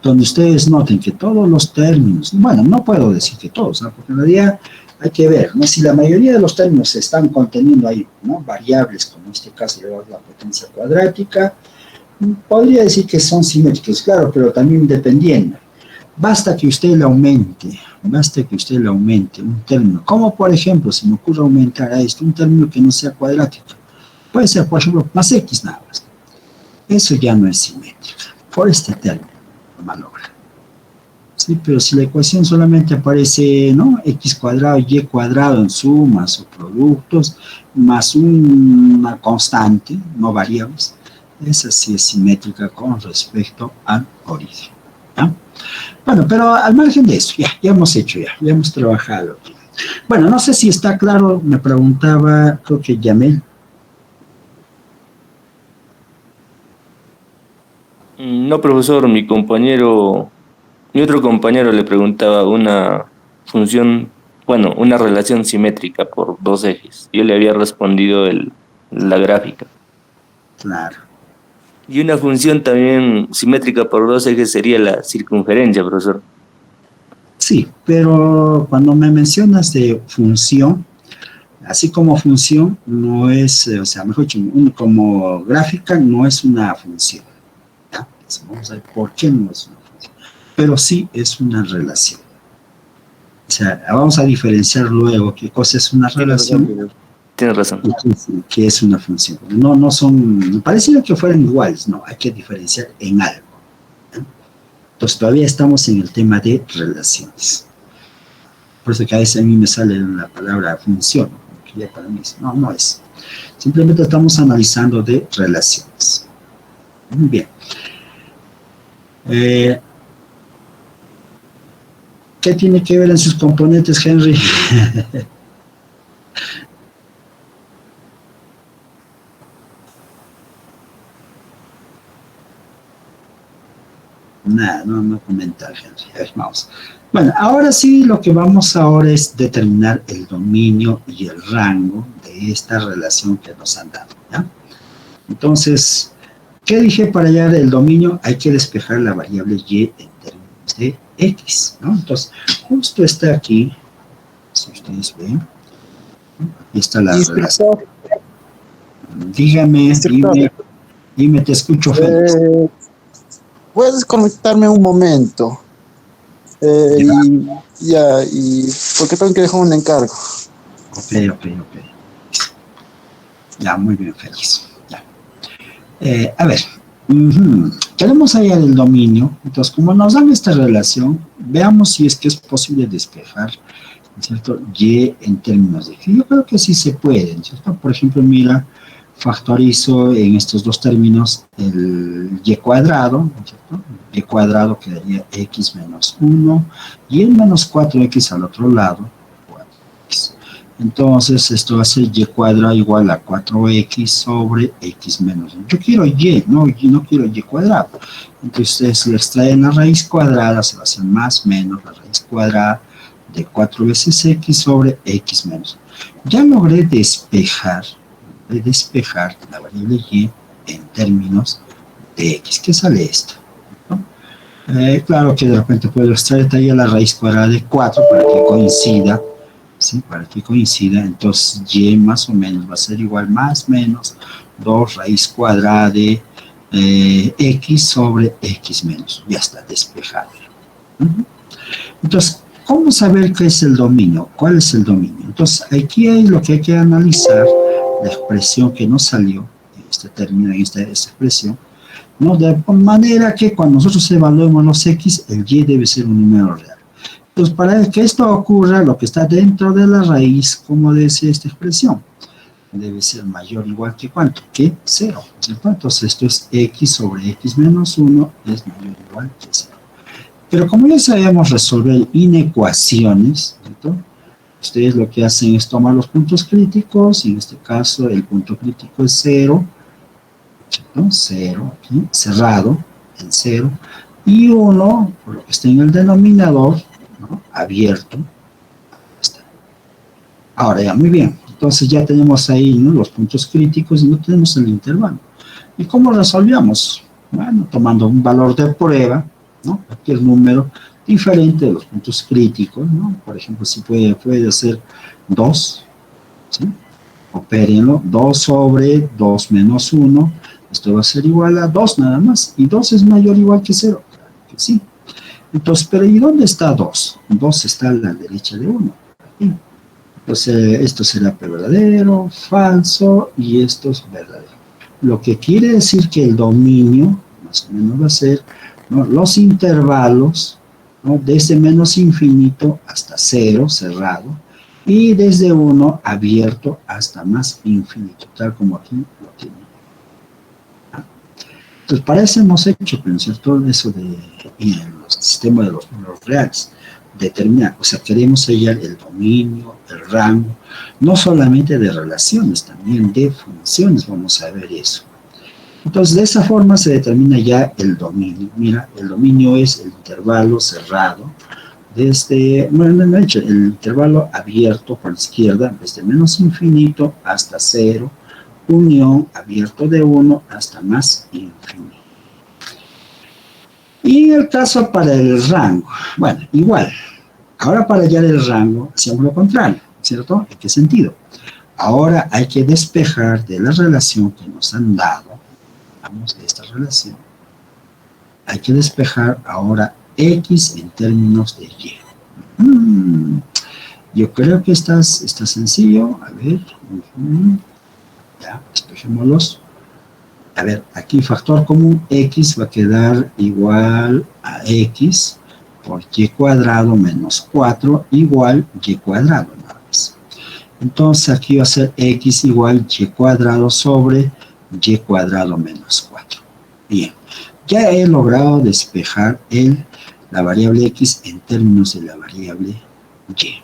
donde ustedes noten que todos los términos, bueno, no puedo decir que todos, ¿no? Porque en realidad hay que ver, ¿no? Si la mayoría de los términos se están conteniendo ahí, ¿no? Variables, como en este caso la potencia cuadrática, podría decir que son simétricos, claro, pero también dependiendo. Basta que usted le aumente un término, como por ejemplo, si me ocurre aumentar a esto, un término que no sea cuadrático. Puede ser, por ejemplo, más x nada más. Eso ya no es simétrico, por este término, lo malogra. Sí, pero si la ecuación solamente aparece, ¿no? X cuadrado, Y cuadrado en sumas o productos, más una constante, no variables, esa sí es simétrica con respecto al origen, ¿ya? Bueno, pero al margen de eso, ya hemos hecho, ya hemos trabajado. Bueno, no sé si está claro, me preguntaba, creo que Yamel. No, profesor, mi otro compañero le preguntaba una función bueno, una relación simétrica por dos ejes. Yo le había respondido la gráfica. Claro. Y una función también simétrica por dos ejes sería la circunferencia, profesor. Sí, pero cuando me mencionas de función, así como función no es, o sea, mejor dicho, como gráfica no es una función. ¿Ya? Entonces, vamos a ver por qué no es una función. Pero sí es una relación. O sea, vamos a diferenciar luego qué cosa es una relación Tiene razón. y qué es una función. No, no son, pareciera que fueran iguales, no, hay que diferenciar en algo. ¿Ya? Entonces todavía estamos en el tema de relaciones. Por eso que a veces a mí me sale la palabra función, que ya para mí no, no es. Simplemente estamos analizando de relaciones. Muy bien. ¿Qué tiene que ver en sus componentes, Henry? Nada, no comenta Henry. A ver, vamos. Bueno, ahora sí lo que vamos ahora es determinar el dominio y el rango de esta relación que nos han dado, ¿ya? Entonces, ¿qué dije para hallar el dominio? Hay que despejar la variable y en términos de x, ¿no? Entonces, justo está aquí, si ustedes ven, aquí está la relación. Dígame, dime, te escucho, Félix. ¿Puedes conectarme un momento? Y porque tengo que dejar un encargo. Ok. Ya, muy bien, Félix. Ya. A ver, queremos hallar el dominio. Entonces, como nos dan esta relación, veamos si es que es posible despejar, ¿cierto? Y en términos de x. Yo creo que sí se puede, ¿cierto? Por ejemplo, mira, factorizo en estos dos términos el y cuadrado, ¿cierto? Y cuadrado quedaría x menos 1 y el menos 4x al otro lado, 4x. Entonces, esto va a ser y cuadrado igual a 4x sobre x menos 1. Yo quiero y, no quiero y cuadrado. Entonces, le extraen la raíz cuadrada, se va a hacer más menos la raíz cuadrada de 4 veces x sobre x menos 1. Ya logré despejar la variable y en términos de x. ¿Qué sale esto? ¿No? Claro que de repente puedo extraer ahí a la raíz cuadrada de 4 para que coincida, ¿sí? Para que coincida, entonces y más o menos va a ser igual más menos 2 raíz cuadrada de x sobre x menos. Ya está despejado. Entonces, ¿cómo saber qué es el dominio? ¿Cuál es el dominio? Entonces, aquí hay lo que hay que analizar, la expresión que nos salió en este término, en esta expresión, ¿no? De manera que cuando nosotros evaluemos los x, el y debe ser un número real. Entonces, para que esto ocurra, lo que está dentro de la raíz, ¿cómo debe ser esta expresión? Debe ser mayor o igual que ¿cuánto? Que 0, ¿cierto? Entonces, esto es x sobre x menos 1 es mayor o igual que 0. Pero como ya sabemos resolver inecuaciones, ¿cierto? Ustedes lo que hacen es tomar los puntos críticos, y en este caso el punto crítico es 0, ¿cierto? 0 aquí, cerrado, en 0, y 1, por lo que está en el denominador, ¿no? Abierto. Está. Ahora ya, muy bien, entonces ya tenemos ahí, ¿no? Los puntos críticos y no tenemos el intervalo. ¿Y cómo resolvíamos? Bueno, tomando un valor de prueba, ¿no? Cualquier número diferente de los puntos críticos, ¿no? Por ejemplo, si puede ser 2, ¿sí? Opérenlo, 2 sobre 2 menos 1, esto va a ser igual a 2 nada más, y 2 es mayor o igual que 0, claro que sí. Entonces, pero ¿y dónde está 2? 2 está a la derecha de 1, aquí. Entonces, esto será verdadero, falso, y esto es verdadero. Lo que quiere decir que el dominio, más o menos va a ser, ¿no? Los intervalos, ¿no? Desde menos infinito hasta 0, cerrado, y desde 1 abierto hasta más infinito, tal como aquí lo tiene. Entonces, para eso hemos hecho, ¿cierto? Eso de en el sistema de los números reales, determinar, o sea, queremos hallar el dominio, el rango, no solamente de relaciones, también de funciones, vamos a ver eso. Entonces, de esa forma se determina ya el dominio. Mira, el dominio es el intervalo cerrado, desde, bueno, no he hecho el intervalo abierto por la izquierda, desde menos infinito hasta cero, unión abierto de 1 hasta más infinito. Y en el caso para el rango, bueno, igual, ahora para hallar el rango hacemos lo contrario, ¿cierto? ¿En qué sentido? Ahora hay que despejar de la relación que nos han dado, vamos, de esta relación, hay que despejar ahora X en términos de Y. Yo creo que está sencillo, a ver, ya, despejémoslos. A ver, aquí factor común X va a quedar igual a X por Y cuadrado menos 4 igual Y cuadrado, nada más. Entonces aquí va a ser X igual Y cuadrado sobre Y cuadrado menos 4. Bien, ya he logrado despejar la variable X en términos de la variable Y.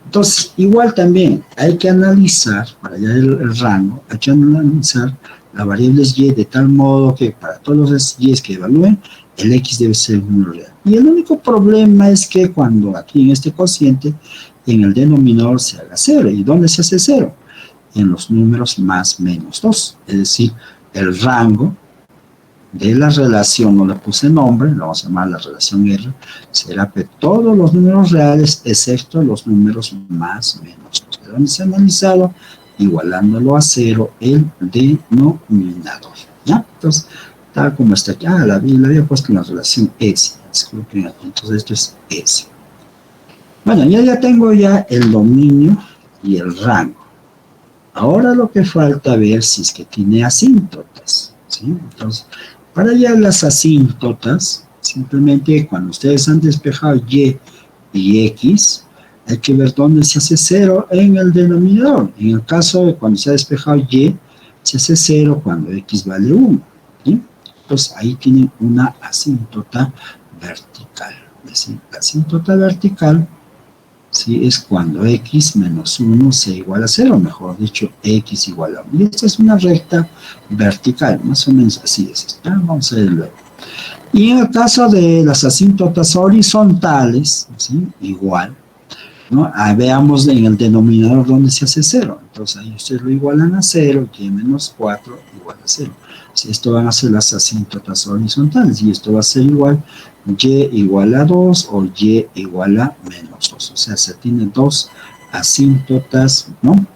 Entonces, igual también hay que analizar, para hallar el rango, hay que analizar las variables Y de tal modo que para todos los Y que evalúen, el X debe ser un número real. Y el único problema es que cuando aquí en este cociente, en el denominador se haga 0. ¿Y dónde se hace 0? En los números más menos 2. Es decir, el rango de la relación, no le puse nombre, lo vamos a llamar la relación R, será que todos los números reales, excepto los números más menos 2. ¿De dónde se ha analizado? Igualándolo a 0 el denominador. ¿Ya? Entonces, tal como está aquí, la había puesto en la relación S. Disculpen aquí, entonces esto es S. Bueno, ya tengo ya el dominio y el rango. Ahora lo que falta ver si es que tiene asíntotas, ¿sí? Entonces, para hallar las asíntotas, simplemente cuando ustedes han despejado Y y X, hay que ver dónde se hace 0 en el denominador. En el caso de cuando se ha despejado Y, se hace 0 cuando X vale 1. ¿Sí? Entonces ahí tienen una asíntota vertical. Es decir, la asíntota vertical, ¿sí?, es cuando X menos 1 sea igual a 0, mejor dicho, X igual a 1. Y esta es una recta vertical, más o menos así es. ¿Ya? Vamos a ver luego. Y en el caso de las asíntotas horizontales, ¿sí?, igual, ¿no? Veamos en el denominador donde se hace 0. Entonces ahí ustedes lo igualan a 0, Y menos 4 igual a 0. Si esto van a ser las asíntotas horizontales, y esto va a ser igual Y igual a 2 o Y igual a menos 2. O sea, se tiene dos asíntotas, ¿no?,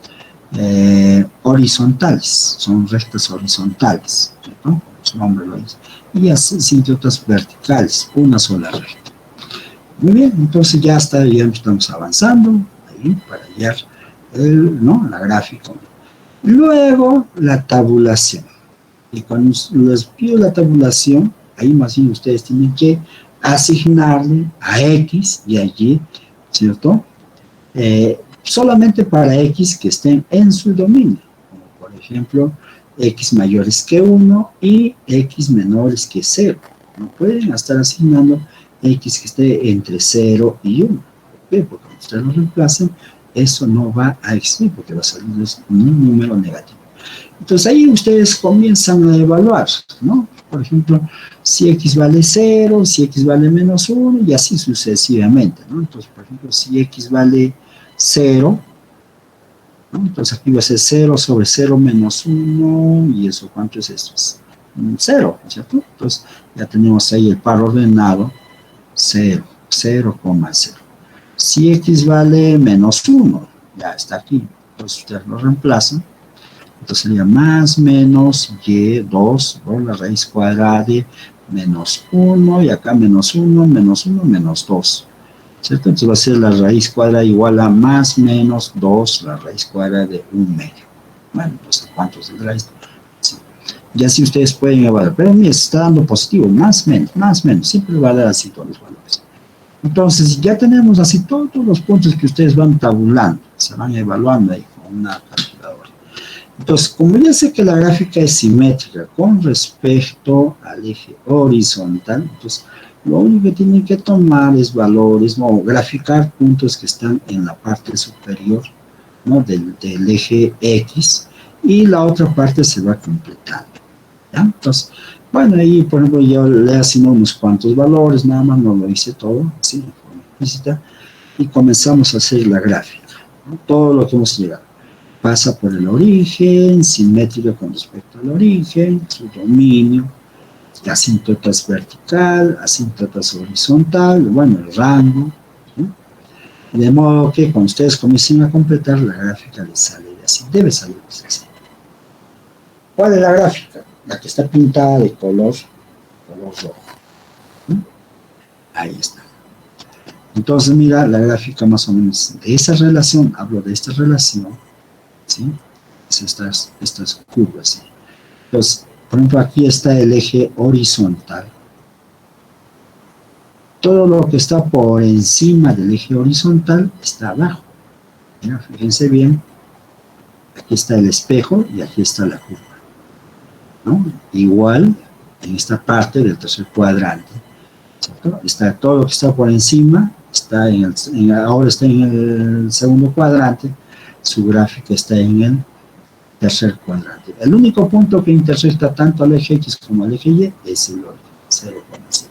horizontales, son rectas horizontales, ¿no?, su nombre lo dice. Y asíntotas verticales, una sola recta. Muy bien, entonces ya estamos avanzando ahí para hallar la gráfica. Luego, la tabulación. Y cuando les pido la tabulación, ahí más bien ustedes tienen que asignarle a X y a Y, ¿cierto? Solamente para X que estén en su dominio, como por ejemplo, X mayores que 1 y X menores que 0. No pueden estar asignando X que esté entre 0 y 1. ¿Por qué? Porque cuando ustedes lo reemplacen, eso no va a existir, porque va a salir un número negativo. Entonces ahí ustedes comienzan a evaluar, ¿no? Por ejemplo, si X vale 0, si X vale menos 1, y así sucesivamente, ¿no? Entonces, por ejemplo, si X vale 0, ¿no?, entonces aquí va a ser 0 sobre 0 menos 1, y eso, ¿cuánto es esto? Es 0, ¿cierto? Entonces ya tenemos ahí el par ordenado, 0, 0,0. Si X vale menos 1, ya está aquí, entonces ustedes lo reemplazan. Entonces sería más menos Y2 por la raíz cuadrada de menos 1, y acá menos 1, menos 1, menos 2. ¿Cierto? Entonces va a ser la raíz cuadrada igual a más menos 2, la raíz cuadrada de 1 medio. Bueno, entonces, ¿cuántos de raíz? Sí. Ya si ustedes pueden evaluar, pero mira, se está dando positivo, más menos, siempre va a dar así todos los valores. Entonces, ya tenemos así todos los puntos que ustedes van tabulando, se van evaluando ahí con una calculadora. Entonces, como ya sé que la gráfica es simétrica con respecto al eje horizontal, entonces lo único que tienen que tomar es valores, o graficar puntos que están en la parte superior, ¿no?, del eje X, y la otra parte se va completando, ¿ya? Entonces, Bueno, ahí, por ejemplo, yo le asigno unos cuantos valores, nada más no lo hice todo, así, de forma explícita, y comenzamos a hacer la gráfica, ¿no? Todo lo que hemos llegado. Pasa por el origen, simétrica con respecto al origen, su dominio, asíntotas vertical, asíntotas horizontal, bueno, el rango, ¿no? De modo que cuando ustedes comiencen a completar, la gráfica les sale de así, debe salir así. ¿Cuál es la gráfica? La que está pintada de color rojo. ¿No? Ahí está. Entonces, mira la gráfica más o menos de esa relación, hablo de esta relación, ¿sí? Es estas curvas, ¿sí? Entonces, por ejemplo, aquí está el eje horizontal. Todo lo que está por encima del eje horizontal está abajo. Mira, fíjense bien, aquí está el espejo y aquí está la curva, ¿no? Igual en esta parte del tercer cuadrante, ¿cierto? Está todo lo que está por encima, está ahora está en el segundo cuadrante, su gráfica está en el tercer cuadrante. El único punto que intersecta tanto al eje X como al eje Y es el origen, 0,0.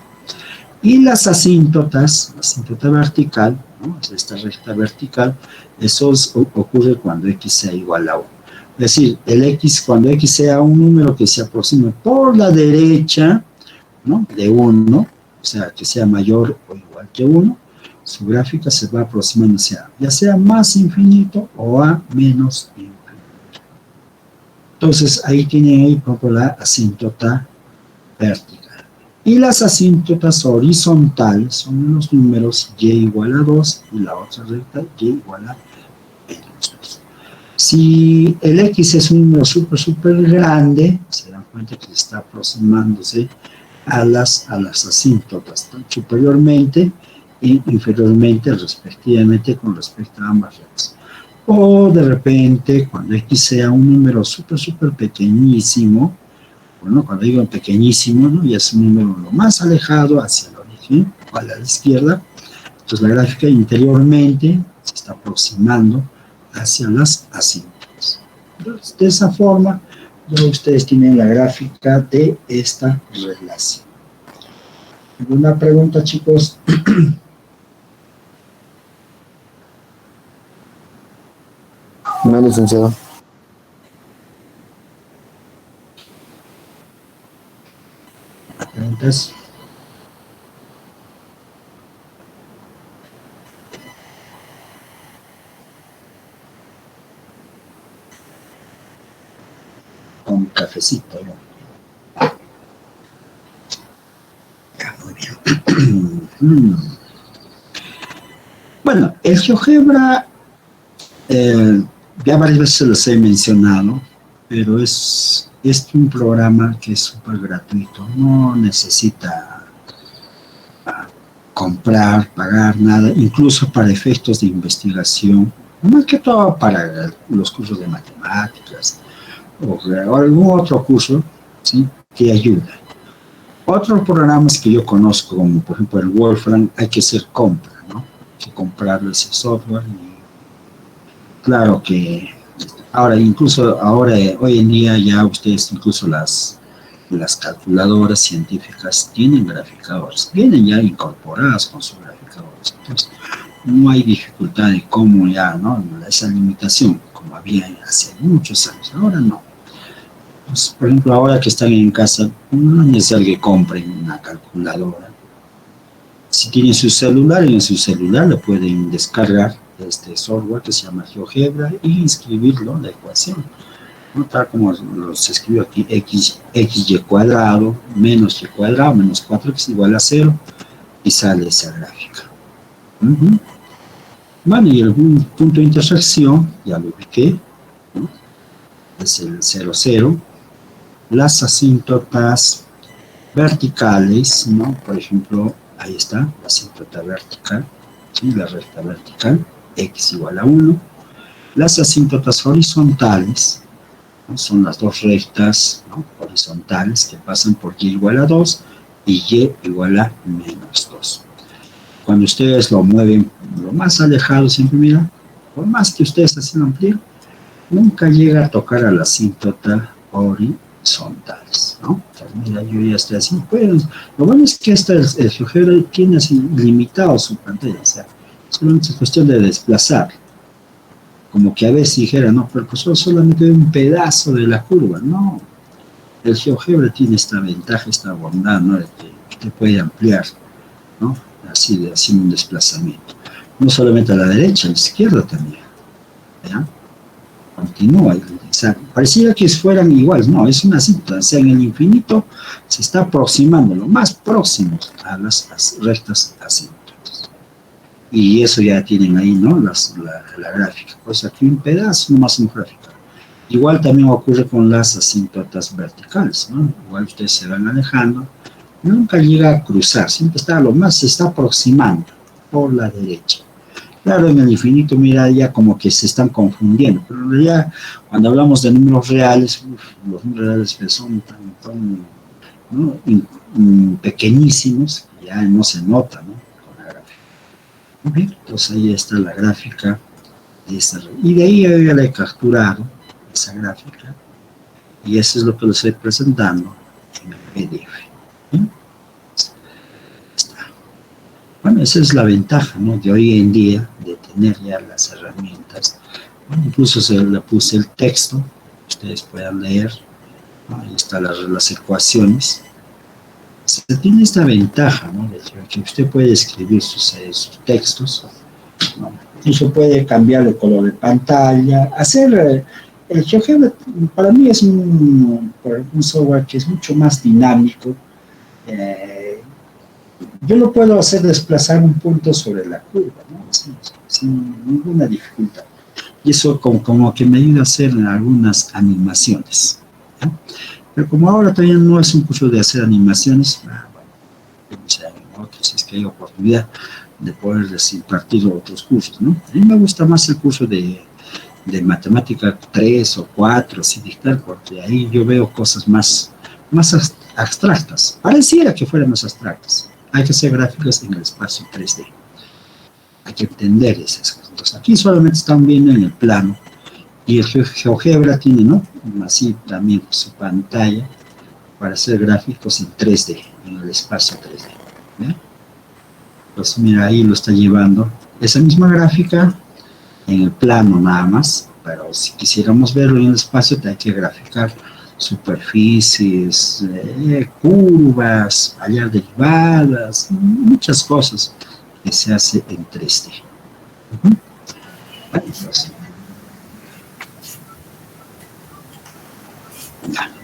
Y las asíntotas, la asíntota vertical, ¿no? Esta recta vertical, eso ocurre cuando X sea igual a 1. Es decir, el X, cuando X sea un número que se aproxime por la derecha, ¿no? De 1, o sea, que sea mayor o igual que 1, su gráfica se va aproximando hacia, ya sea más infinito o a menos infinito. Entonces, ahí tienen por ejemplo, la asíntota vertical. Y las asíntotas horizontales son los números y igual a 2 y la otra recta y igual a menos 2. Si el X es un número súper grande, se dan cuenta que está aproximándose a las asíntotas, superiormente e inferiormente respectivamente con respecto a ambas rectas. O de repente, cuando X sea un número súper pequeñísimo, bueno, cuando digo pequeñísimo, ¿no? Ya es un número lo más alejado hacia el origen, o a la izquierda, entonces la gráfica interiormente se está aproximando hacia las asíntotas. Entonces, de esa forma, ya ustedes tienen la gráfica de esta relación. ¿Alguna pregunta, chicos? No, licenciado. ¿Preguntas? Con cafecito, ¿no? Muy bien. Bueno, el GeoGebra, ya varias veces los he mencionado, pero es un programa que es súper gratuito, no necesita comprar, pagar nada, incluso para efectos de investigación, más que todo para los cursos de matemáticas o algún otro curso, ¿sí? Que ayuda. Otros programas que yo conozco, como por ejemplo el Wolfram, hay que hacer compra, ¿no? Hay que comprarle ese software y claro que hoy en día ya ustedes, incluso las calculadoras científicas tienen graficadores, vienen ya incorporadas con sus graficadores. Entonces, no hay dificultad de cómo ya, ¿no? Esa limitación, como había hace muchos años, ahora no. Pues, por ejemplo, ahora que están en casa, no es necesario que compren una calculadora. Si tienen su celular, en su celular le pueden descargar este software que se llama GeoGebra y inscribirlo en la ecuación, ¿no? Tal como se escribió aquí, xy cuadrado menos y cuadrado menos 4x igual a 0 y sale esa gráfica. Bueno, y el punto de intersección, ya lo ubiqué, ¿no? Es el 0, 0. Las asíntotas verticales, ¿no? Por ejemplo, ahí está, la asíntota vertical, ¿sí? La recta vertical, x igual a 1. Las asíntotas horizontales, ¿no? Son las dos rectas, ¿no? Horizontales que pasan por y igual a 2 y y igual a menos 2. Cuando ustedes lo mueven lo más alejado, siempre mira, por más que ustedes así lo amplíen, nunca llega a tocar a la asíntota horizontal. son tales, ¿no? Entonces, mira, yo ya estoy así, pues, lo bueno es que el GeoGebra tiene así limitado su pantalla, o sea, solamente es cuestión de desplazar, como que a veces dijera, no, pero pues solamente un pedazo de la curva, no, el GeoGebra tiene esta ventaja, esta bondad, ¿no? De que te puede ampliar, ¿no? Así, haciendo un desplazamiento, no solamente a la derecha, a la izquierda también, ¿ya? Continúa, o sea, pareciera que fueran iguales, no, es una cinta, o sea, en el infinito se está aproximando lo más próximo a las rectas asímptotas. Y eso ya tienen ahí, ¿no? La gráfica, pues aquí un pedazo nomás en gráfica. Igual también ocurre con las asíntotas verticales, ¿no? Igual ustedes se van alejando, nunca llega a cruzar, siempre está lo más, se está aproximando por la derecha. Claro, en el infinito, mira, ya como que se están confundiendo, pero en realidad, cuando hablamos de números reales, los números reales que son tan ¿no? Pequeñísimos, ya no se nota, ¿no? Con la gráfica. Bien, entonces ahí está la gráfica de esta red. Y de ahí yo ya la he capturado, esa gráfica, y eso es lo que les estoy presentando en el PDF. ¿Bien? Bueno, esa es la ventaja, ¿no? De hoy en día, de tener ya las herramientas. Bueno, incluso se le puse el texto, ustedes puedan leer, ¿no? Ahí están las ecuaciones. Se tiene esta ventaja, ¿no? De que usted puede escribir sus textos, ¿no? Incluso puede cambiar el color de pantalla, hacer... el GeoGebra para mí es un software que es mucho más dinámico. Yo lo puedo hacer desplazar un punto sobre la curva, ¿no? Sin ninguna dificultad. Y eso como que me ayuda a hacer algunas animaciones, ¿no? Pero como ahora todavía no es un curso de hacer animaciones, bueno, si es que hay oportunidad de poder impartir otros cursos, ¿no? A mí me gusta más el curso de matemática 3 o 4, así dictar, porque ahí yo veo cosas más abstractas. Pareciera que fueran más abstractas. Hay que hacer gráficas en el espacio 3D. Hay que entender esas cosas. Entonces, aquí solamente están viendo en el plano. Y el GeoGebra tiene, ¿no? Así también su pantalla para hacer gráficos en 3D, en el espacio 3D. ¿Ve? Pues mira, ahí lo está llevando. Esa misma gráfica en el plano nada más, pero si quisiéramos verlo en el espacio, hay que graficar superficies, curvas, hallar derivadas, muchas cosas que se hace en 3D. Entonces,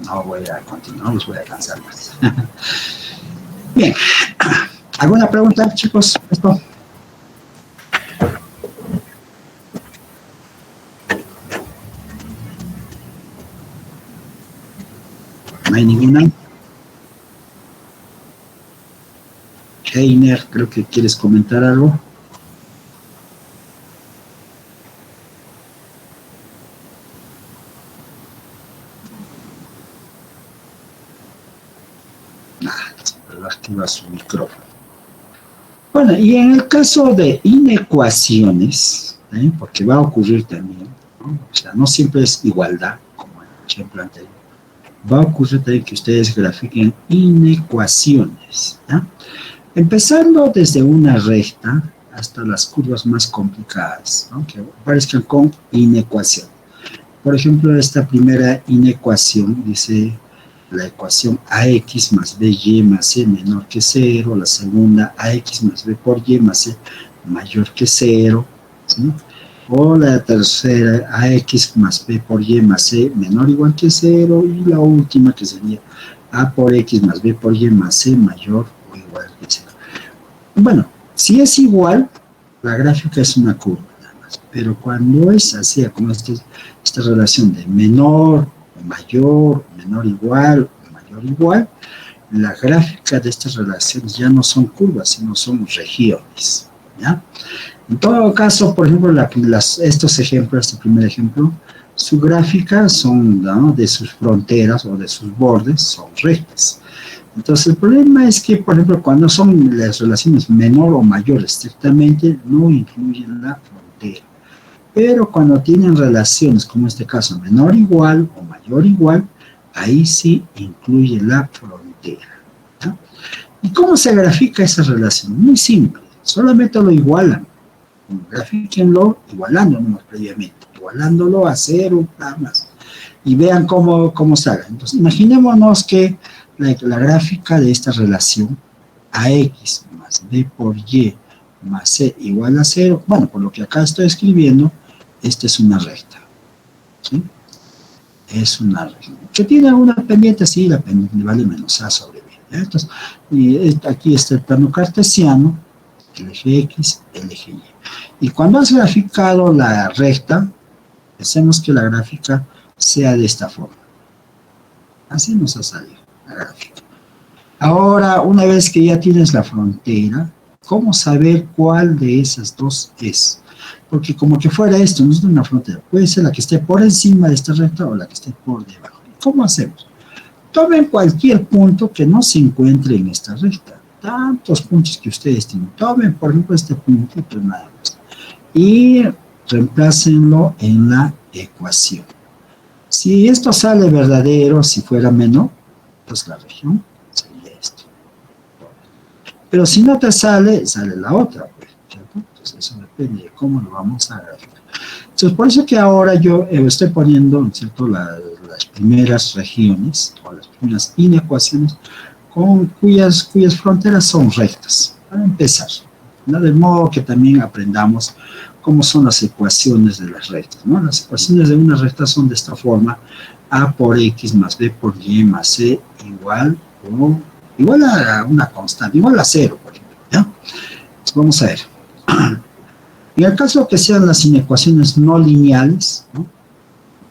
no voy a continuar, no los voy a cansar más. Bien, ¿alguna pregunta, chicos? ¿Esto? ¿No hay ninguna? Heiner, creo que quieres comentar algo. Activa su micrófono. Bueno, y en el caso de inecuaciones, porque va a ocurrir también, ¿no? O sea, no siempre es igualdad, como en el ejemplo anterior. Va a ocurrir también que ustedes grafiquen inecuaciones, ¿ya? Empezando desde una recta hasta las curvas más complicadas, ¿no? Que aparezcan con inecuación. Por ejemplo, esta primera inecuación dice la ecuación ax más by más c menor que 0, la segunda ax más b por y más c mayor que 0, ¿sí? O la tercera ax más b por y más c menor o igual que 0, y la última que sería a por x más b por y más c mayor o igual que 0. Bueno, si es igual, la gráfica es una curva nada más, pero cuando es así, como esta relación de menor o mayor, menor igual o mayor igual, la gráfica de estas relaciones ya no son curvas, sino son regiones, ¿ya? En todo caso, por ejemplo, estos ejemplos, este primer ejemplo, su gráfica son, ¿no?, de sus fronteras o de sus bordes, son rectas. Entonces, el problema es que, por ejemplo, cuando son las relaciones menor o mayor estrictamente, no incluyen la frontera. Pero cuando tienen relaciones, como en este caso, menor igual o mayor igual, Ahí sí incluye la frontera. ¿Ya? ¿Y cómo se grafica esa relación? Muy simple, solamente lo igualan. Grafíquenlo igualándolo previamente, igualándolo a cero, nada más. Y vean cómo sale. Entonces, imaginémonos que la gráfica de esta relación AX más B por Y más C igual a cero, bueno, por lo que acá estoy escribiendo, esta es una recta. ¿Sí? Es una recta. ¿Que tiene alguna pendiente? Sí, la pendiente vale menos A sobre B. ¿Ya? Entonces, aquí está el plano cartesiano, el eje X, el eje Y. Y cuando has graficado la recta, hacemos que la gráfica sea de esta forma. Así nos ha salido la gráfica. Ahora, una vez que ya tienes la frontera, ¿cómo saber cuál de esas dos es? Porque como que fuera esto, no es una frontera. Puede ser la que esté por encima de esta recta o la que esté por debajo. ¿Cómo hacemos? Tomen cualquier punto que no se encuentre en esta recta. Tantos puntos que ustedes tienen. Tomen, por ejemplo, este punto, pero nada más. Y reemplácenlo en la ecuación. Si esto sale verdadero, si fuera menor, pues la región sería esto. Pero si no te sale, sale la otra, pues, ¿cierto? Entonces eso depende de cómo lo vamos a graficar. Entonces por eso que ahora yo estoy poniendo, ¿cierto?, las primeras regiones, o las primeras inecuaciones, cuyas fronteras son rectas, para empezar, ¿no? De modo que también aprendamos cómo son las ecuaciones de las rectas, ¿no? Las ecuaciones de una recta son de esta forma: A por X más B por Y más C igual a una constante, igual a cero, por ejemplo, ¿ya? Entonces vamos a ver. En el caso que sean las inecuaciones no lineales, ¿no?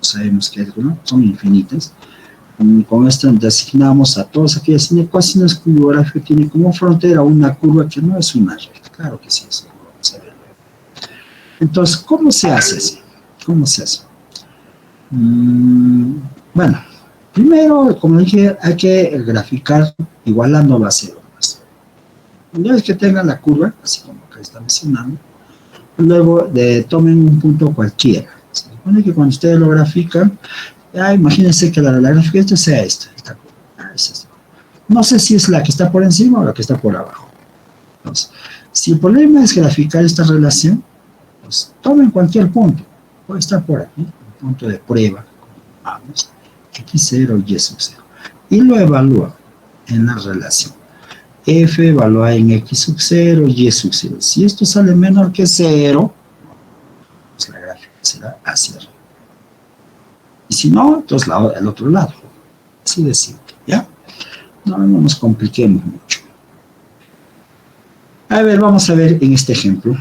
Sabemos que, ¿no?, son infinitas. Con esto designamos a todas aquellas inecuaciones cuyo gráfico tiene como frontera una curva que no es una recta. Claro que sí, eso lo vamos a ver luego. Entonces, ¿cómo se hace eso? ¿Cómo se hace? Bueno, primero, como dije, hay que graficar igualándolo a cero. Una vez que tengan la curva, así como acá está mencionando, luego tomen un punto cualquiera. Se supone que cuando ustedes lo grafican, imagínense que la gráfica esta sea esta curva. Es esta. No sé si es la que está por encima o la que está por abajo. Entonces, si el problema es graficar esta relación, pues tomen cualquier punto. Puede estar por aquí, un punto de prueba, vamos, x0 y y sub 0. Y lo evalúa en la relación. F evalúa en x sub 0 y y sub 0. Si esto sale menor que 0, pues la gráfica será hacia arriba. Y si no, entonces el otro lado. Así de simple, ¿ya? No nos compliquemos mucho. A ver, vamos a ver en este ejemplo.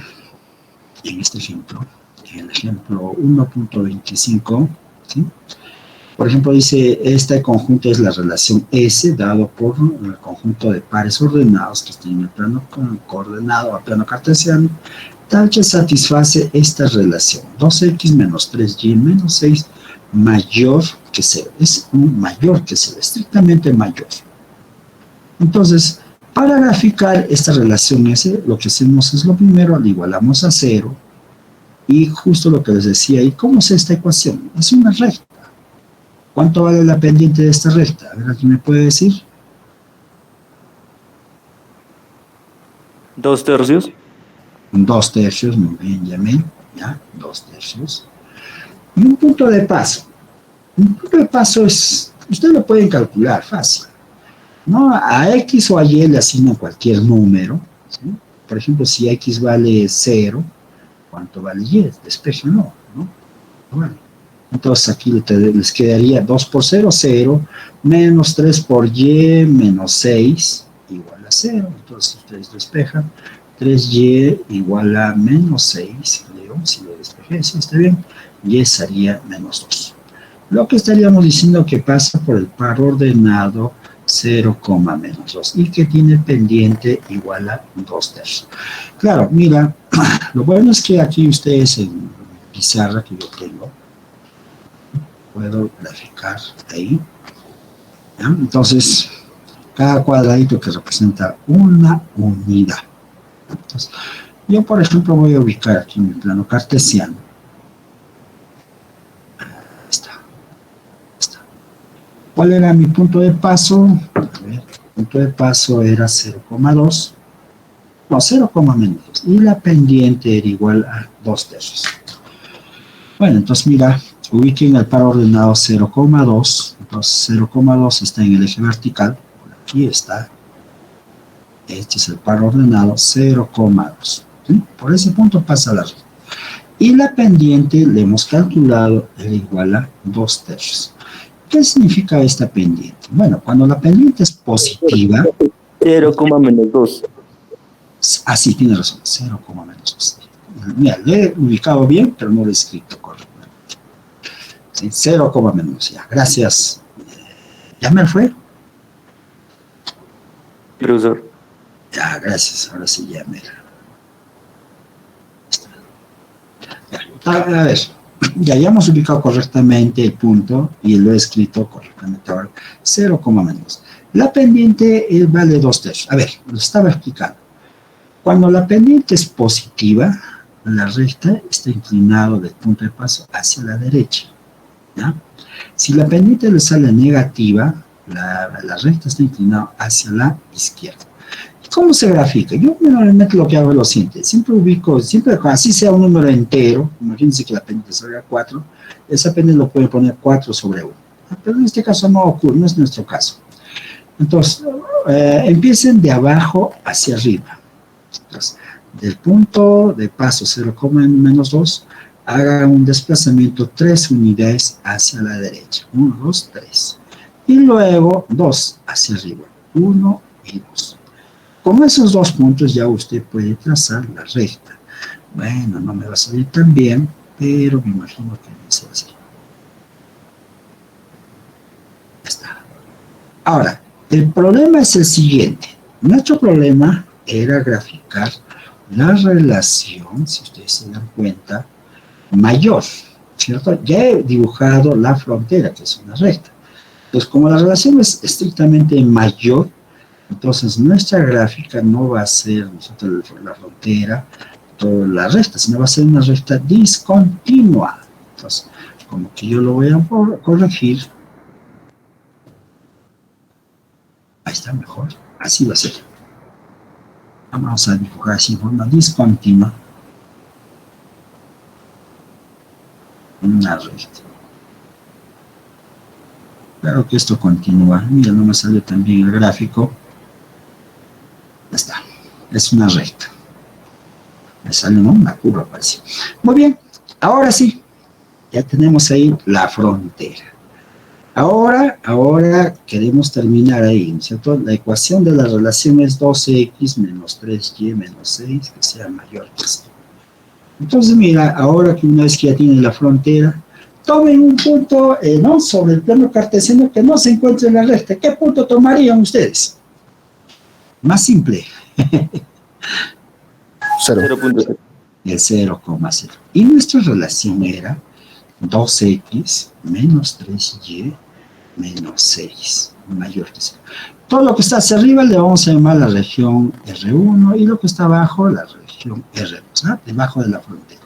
En el ejemplo 1.25, ¿sí? Por ejemplo, dice, este conjunto es la relación S dado por el conjunto de pares ordenados que están en el plano coordenado a plano cartesiano, tal que satisface esta relación. 2x menos 3y menos 6 mayor que 0. Es un mayor que 0, estrictamente mayor. Entonces, para graficar esta relación S, lo que hacemos es lo primero, la igualamos a 0. Y justo lo que les decía, ¿y cómo es esta ecuación? Es una recta. ¿Cuánto vale la pendiente de esta recta? A ver, ¿alguien me puede decir? 2/3. 2/3, muy bien, Yamil. ¿Ya? 2/3. Y un punto de paso. Un punto de paso es, ustedes lo pueden calcular fácil, ¿no? A X o a Y le asignan cualquier número, ¿sí? Por ejemplo, si X vale 0, ¿cuánto vale Y? Despejenlo, ¿no? Bueno, entonces aquí les quedaría 2 por 0, 0, menos 3 por Y, menos 6, igual a 0. Entonces ustedes despejan, 3Y igual a menos 6, creo, si lo despejé, sí, está bien, Y sería menos 2. Lo que estaríamos diciendo que pasa por el par ordenado 0, menos 2 y que tiene pendiente igual a 2/3. Claro, mira, lo bueno es que aquí ustedes en pizarra que yo tengo, puedo graficar ahí, ¿ya? Entonces, cada cuadradito que representa una unidad. Entonces, yo, por ejemplo, voy a ubicar aquí en el plano cartesiano. ¿Cuál era mi punto de paso? A ver, el punto de paso era 0,2, no, 0, menos 2, y la pendiente era igual a 2/3. Bueno, entonces mira, ubiquen el par ordenado 0,2, entonces 0,2 está en el eje vertical, por aquí está, este es el par ordenado 0,2, ¿sí? Por ese punto pasa la recta. Y la pendiente le hemos calculado era igual a 2/3. ¿Qué significa esta pendiente? Bueno, cuando la pendiente es positiva, 0, menos 2. así tiene razón, 0, menos 2. Mira, lo he ubicado bien, pero no lo he escrito correctamente. Sí, 0, menos 2, ya, gracias. ¿Ya me fue? Profesor. Ya, gracias, ahora sí ya me... A ver, ya hemos ubicado correctamente el punto y lo he escrito correctamente ahora. 0, menos. La pendiente vale 2/3. A ver, lo estaba explicando. Cuando la pendiente es positiva, la recta está inclinado del punto de paso hacia la derecha, ¿ya? Si la pendiente le sale negativa, la recta está inclinada hacia la izquierda. ¿Cómo se grafica? Yo normalmente lo que hago es lo siguiente, siempre ubico, siempre así sea un número entero, imagínense que la pendiente salga 4, esa pendiente lo puede poner 4/1, pero en este caso no ocurre, no es nuestro caso. Entonces, empiecen de abajo hacia arriba. Entonces, del punto de paso 0, menos 2, hagan un desplazamiento 3 unidades hacia la derecha, 1, 2, 3, y luego 2 hacia arriba, 1 y 2. Con esos 2 puntos ya usted puede trazar la recta. Bueno, no me va a salir tan bien, pero me imagino que no se va a hacer. Ya está. Ahora, el problema es el siguiente. Nuestro problema era graficar la relación, si ustedes se dan cuenta, mayor, ¿cierto? Ya he dibujado la frontera, que es una recta. Entonces, como la relación es estrictamente mayor, entonces nuestra gráfica no va a ser la frontera, toda la recta, sino va a ser una recta discontinua. Entonces, como que yo lo voy a corregir, ahí está mejor, así va a ser. Vamos a dibujar así en forma discontinua una recta. Claro que esto continúa. Mira, no me salió tan bien el gráfico. Ya está, es una recta. Me sale, ¿no?, una curva, parece. Muy bien, ahora sí, ya tenemos ahí la frontera. Ahora queremos terminar ahí, ¿no es cierto? La ecuación de la relación es 12x menos 3y menos 6, que sea mayor que 0. Entonces, mira, ahora que una vez que ya tienen la frontera, tomen un punto, ¿no?, sobre el plano cartesiano que no se encuentre en la recta. ¿Qué punto tomarían ustedes? Más simple. 0. 0.0. El 0,0. Y nuestra relación era 2x menos 3y menos 6, mayor que 0. Todo lo que está hacia arriba le vamos a llamar la región R1 y lo que está abajo la región R2, ¿no?, debajo de la frontera.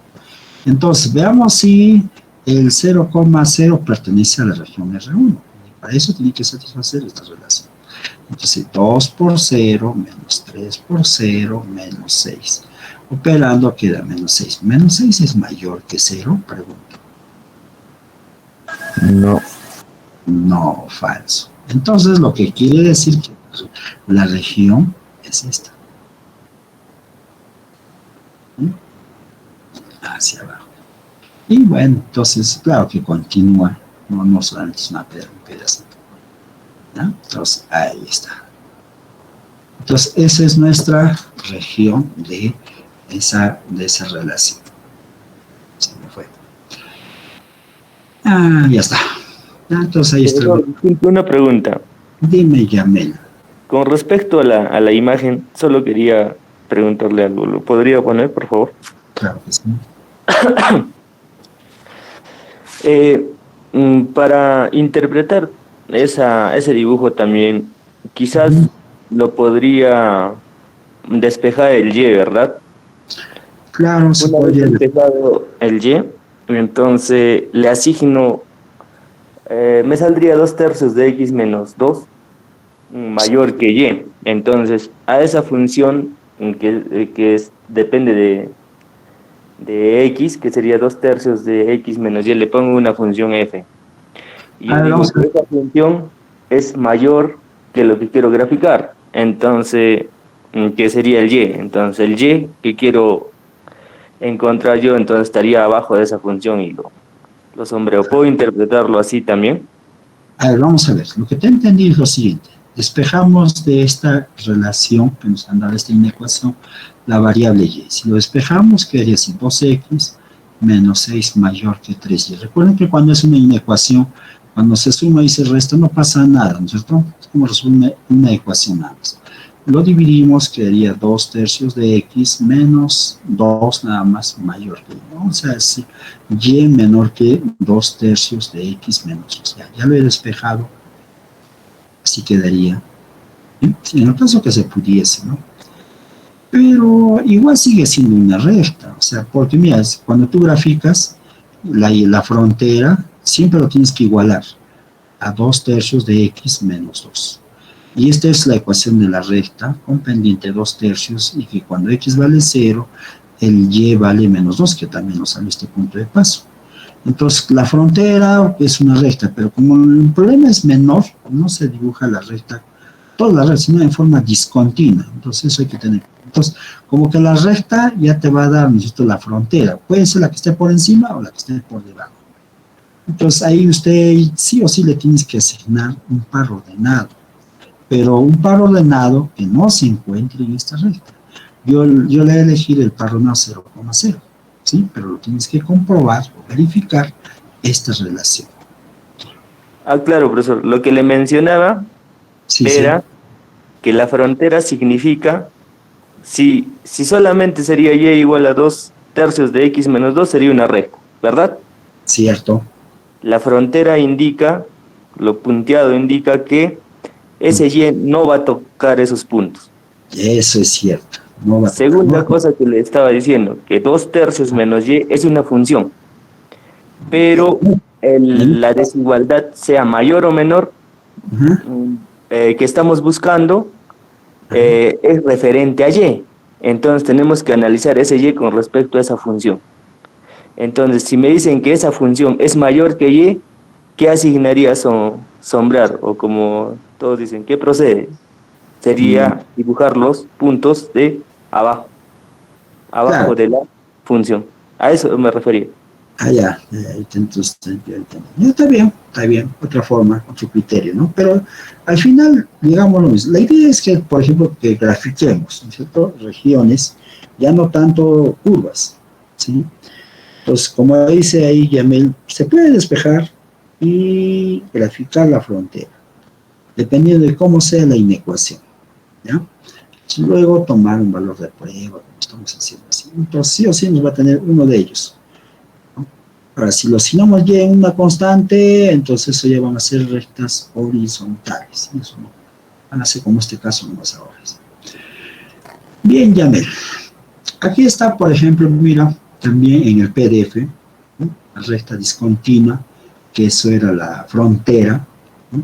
Entonces, veamos si el 0,0 pertenece a la región R1. Y para eso tiene que satisfacer esta relación. Entonces, 2 por 0 menos 3 por 0 menos 6. Operando queda menos 6. ¿Menos 6 es mayor que 0? Pregunto. No. No, falso. Entonces, lo que quiere decir que la región es esta. ¿Sí? Hacia abajo. Y bueno, entonces, claro que continúa. No solamente es un pedacito. ¿No? Entonces, ahí está. Entonces, esa es nuestra región de esa relación. Se me fue. Ya está. Entonces, ahí está. Una pregunta. Dime, Yamel. Con respecto a la imagen, solo quería preguntarle algo. ¿Lo podría poner, por favor? Claro que sí. Para interpretar ese dibujo también, quizás lo podría despejar el Y, ¿verdad? Claro, se Una vez podría. despejado el Y, entonces le asigno Me saldría 2 tercios de x menos 2 mayor que y. Entonces, a esa función depende de x, que sería 2 tercios de x menos y, le pongo una función f. Y A yo ver, digo vamos a que ver. esa función es mayor que lo que quiero graficar. Entonces, ¿qué sería el y? Entonces, el y que quiero encontrar yo, entonces estaría abajo de esa función y lo sombreo. ¿Puedo interpretarlo así también? A ver, vamos a ver. Lo que te entendí es lo siguiente. Despejamos de esta relación que nos han dado, esta inecuación, la variable y. Si lo despejamos, quedaría así: 2x menos 6 mayor que 3y. Recuerden que cuando es una inecuación, cuando se suma y se resta, no pasa nada, ¿no es cierto? Es como resume una ecuación nada más. Lo dividimos, quedaría 2 tercios de x menos 2 nada más mayor que y. Vamos a decir y menor que 2 tercios de x menos 2. Ya lo he despejado, así quedaría. ¿Sí? En el caso que se pudiese, ¿no? Pero igual sigue siendo una recta, o sea, porque mira, cuando tú graficas la frontera, siempre lo tienes que igualar a 2 tercios de x menos 2. Y esta es la ecuación de la recta con pendiente 2 tercios, y que cuando x vale 0, el y vale menos 2, que también nos sale este punto de paso. Entonces, la frontera es una recta, pero como el problema es menor, no se dibuja la recta, toda la recta, sino en forma discontinua. Entonces, eso hay que tener. Entonces, como que la recta ya te va a dar, necesito la frontera. Puede ser la que esté por encima o la que esté por debajo. Entonces, ahí usted sí o sí le tienes que asignar un par ordenado. Pero un par ordenado que no se encuentre en esta recta. Yo le voy a elegir el par ordenado 0,0, ¿sí? Pero lo tienes que comprobar o verificar esta relación. Ah, claro, profesor. Lo que le mencionaba Sí, era sí, que la frontera significa, si solamente sería y igual a 2 tercios de x menos 2, sería una recta, ¿verdad? cierto. La frontera indica, lo punteado indica que ese y no va a tocar esos puntos. Eso es cierto. No va a tocar. Segunda cosa que le estaba diciendo, que 2 tercios menos y es una función, pero la desigualdad, sea mayor o menor, Ajá. que estamos buscando, es referente a y. Entonces tenemos que analizar ese y con respecto a esa función. Entonces, si me dicen que esa función es mayor que y, ¿qué asignaría sombrar? O como todos dicen, ¿qué procede? Sería dibujar los puntos de abajo Claro. de la función. A eso me refería. Ya, entonces, ya está bien, otra forma, otro criterio, ¿no? Pero al final, digamos lo mismo. La idea es que, por ejemplo, que grafiquemos, ¿no es cierto? Regiones, ya no tanto curvas, ¿sí? Entonces, como dice ahí Yamel, se puede despejar y graficar la frontera, dependiendo de cómo sea la inecuación, ¿ya? Luego tomar un valor de prueba, como estamos haciendo así. Entonces, sí o sí nos va a tener uno de ellos. Ahora, si lo asignamos y en una constante, entonces eso ya van a ser rectas horizontales. Eso no. Van a ser como este caso nomás ahora. Bien, Yamel. Aquí está, por ejemplo, mira, también en el PDF, ¿no? La recta discontinua, que eso era la frontera, ¿no?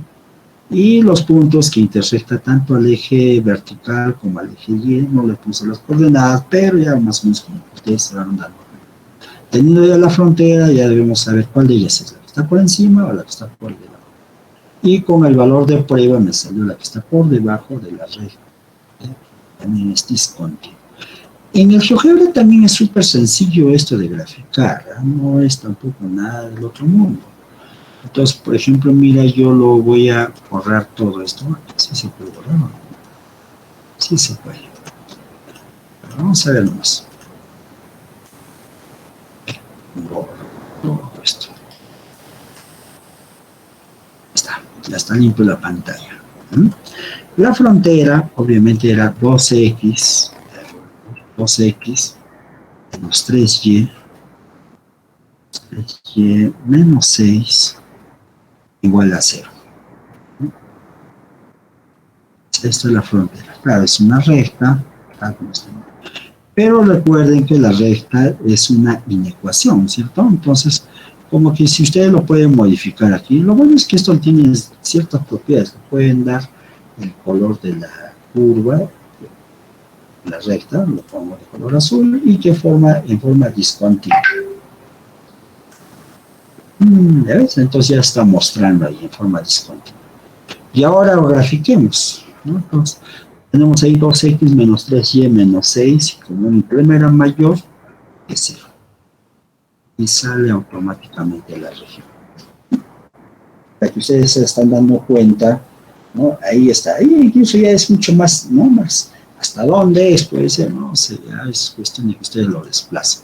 Y los puntos que intersecta tanto al eje vertical como al eje Y. No le puse las coordenadas, pero ya más o menos como ustedes se van dando. Teniendo ya la frontera, ya debemos saber cuál de ellas es la que está por encima o la que está por debajo. Y con el valor de prueba me salió la que está por debajo de la recta. También es discontinua. En el GeoGebra también es súper sencillo esto de graficar, ¿eh? No es tampoco nada del otro mundo. Entonces, por ejemplo, mira, yo lo voy a borrar todo esto. Sí se puede borrar, ¿no? Sí se puede. Pero vamos a ver nomás. Todo esto. Ya está limpio la pantalla. La frontera, obviamente, era 2x menos 3y menos 6 igual a 0. Esta es la frontera. Claro, es una recta, tal como está. Pero recuerden que la recta es una inecuación, ¿cierto? Entonces, como que si ustedes lo pueden modificar aquí, lo bueno es que esto tiene ciertas propiedades, le pueden dar el color de la curva, la recta, lo pongo de color azul y que en forma discontinua. ¿Ya ves? Entonces ya está mostrando ahí en forma discontinua. Y ahora lo grafiquemos, ¿no? Entonces, tenemos ahí 2x menos 3y menos 6, y como mi problema era mayor que 0. Y sale automáticamente la región. Para que ustedes se están dando cuenta, ¿no? Ahí está. Ahí incluso ya es mucho más, ¿no? Más. ¿Hasta dónde es? Puede ser, no sé, ya es cuestión de que ustedes lo desplacen.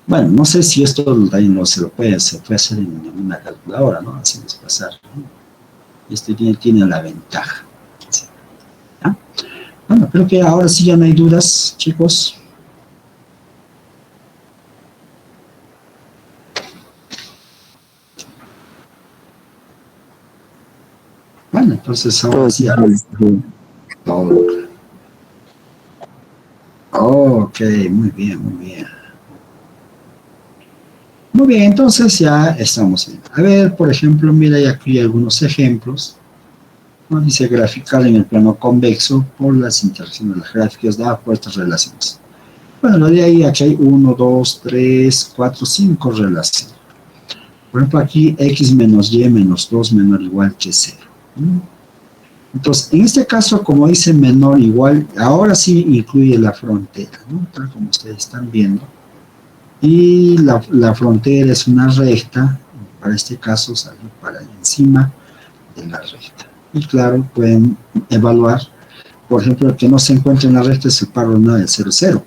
Bueno, no sé si esto ahí no se puede hacer en una calculadora, ¿no? Así desplazar, ¿no? Este tiene la ventaja. ¿Ah? Bueno, creo que ahora sí ya no hay dudas, chicos. Bueno, entonces ahora sí. Todo. Ok, muy bien, muy bien. Muy bien, entonces ya estamos bien. A ver, por ejemplo, mira, aquí hay algunos ejemplos. ¿No? Dice graficar en el plano convexo por las interacciones de las gráficas dadas por estas relaciones. Bueno, lo de ahí, aquí hay 1, 2, 3, 4, 5 relaciones. Por ejemplo, aquí x menos y menos 2 menor o igual que 0. Entonces, en este caso, como dice menor o igual, ahora sí incluye la frontera, ¿no? Tal como ustedes están viendo. Y la frontera es una recta, para este caso sale para encima de la recta. Y claro, pueden evaluar, por ejemplo, el que no se encuentra en la recta es el par ordinal del 0, 0.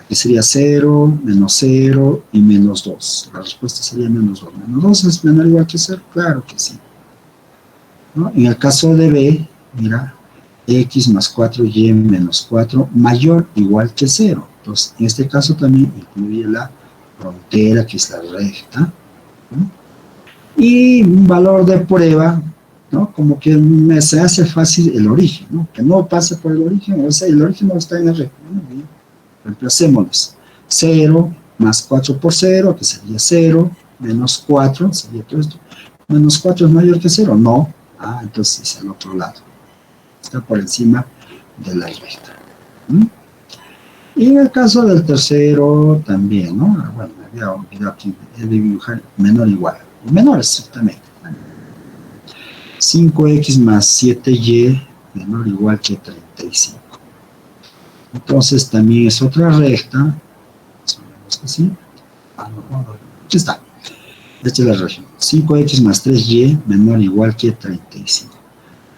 Aquí sería 0, menos 0 y menos 2. La respuesta sería menos 2. ¿Menos 2 es menor o igual que 0? Claro que sí. ¿No? En el caso de B, mira, x más 4y menos 4 mayor o igual que 0. Entonces, en este caso también incluye la frontera, que es la recta, ¿no? Y un valor de prueba, ¿no? Como que se hace fácil el origen, ¿no? Que no pase por el origen, o sea, el origen no está en la recta. Muy bien. Reemplacémoslos. 0 más 4 por 0, que sería 0, menos 4, sería todo esto. Menos 4 es mayor que 0, no. Ah, entonces es al otro lado. Está por encima de la recta. Y en el caso del tercero también, ¿no? Bueno, me había olvidado aquí, he de dibujar menor o igual. Menor exactamente. 5x más 7y menor o igual que 35. Entonces también es otra recta. Más o menos así. Aquí está. Esta es la región. 5x más 3y menor o igual que 35.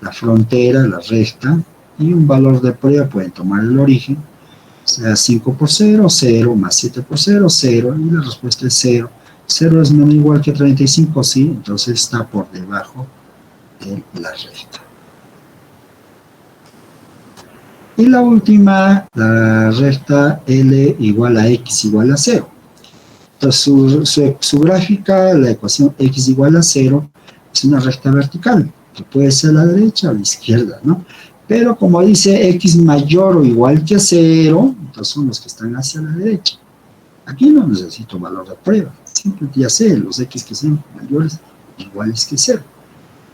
La frontera, la recta, y un valor de prueba, pueden tomar el origen, o sea, 5 por 0, 0, más 7 por 0, 0, y la respuesta es 0. 0 es menor o igual que 35, sí, entonces está por debajo de la recta. Y la última, la recta L igual a x igual a 0. Entonces su gráfica, la ecuación x igual a 0, es una recta vertical, que puede ser a la derecha o a la izquierda, ¿no? Pero como dice x mayor o igual que 0, entonces son los que están hacia la derecha. Aquí no necesito valor de prueba, simplemente ya sé los x que sean mayores o iguales que 0.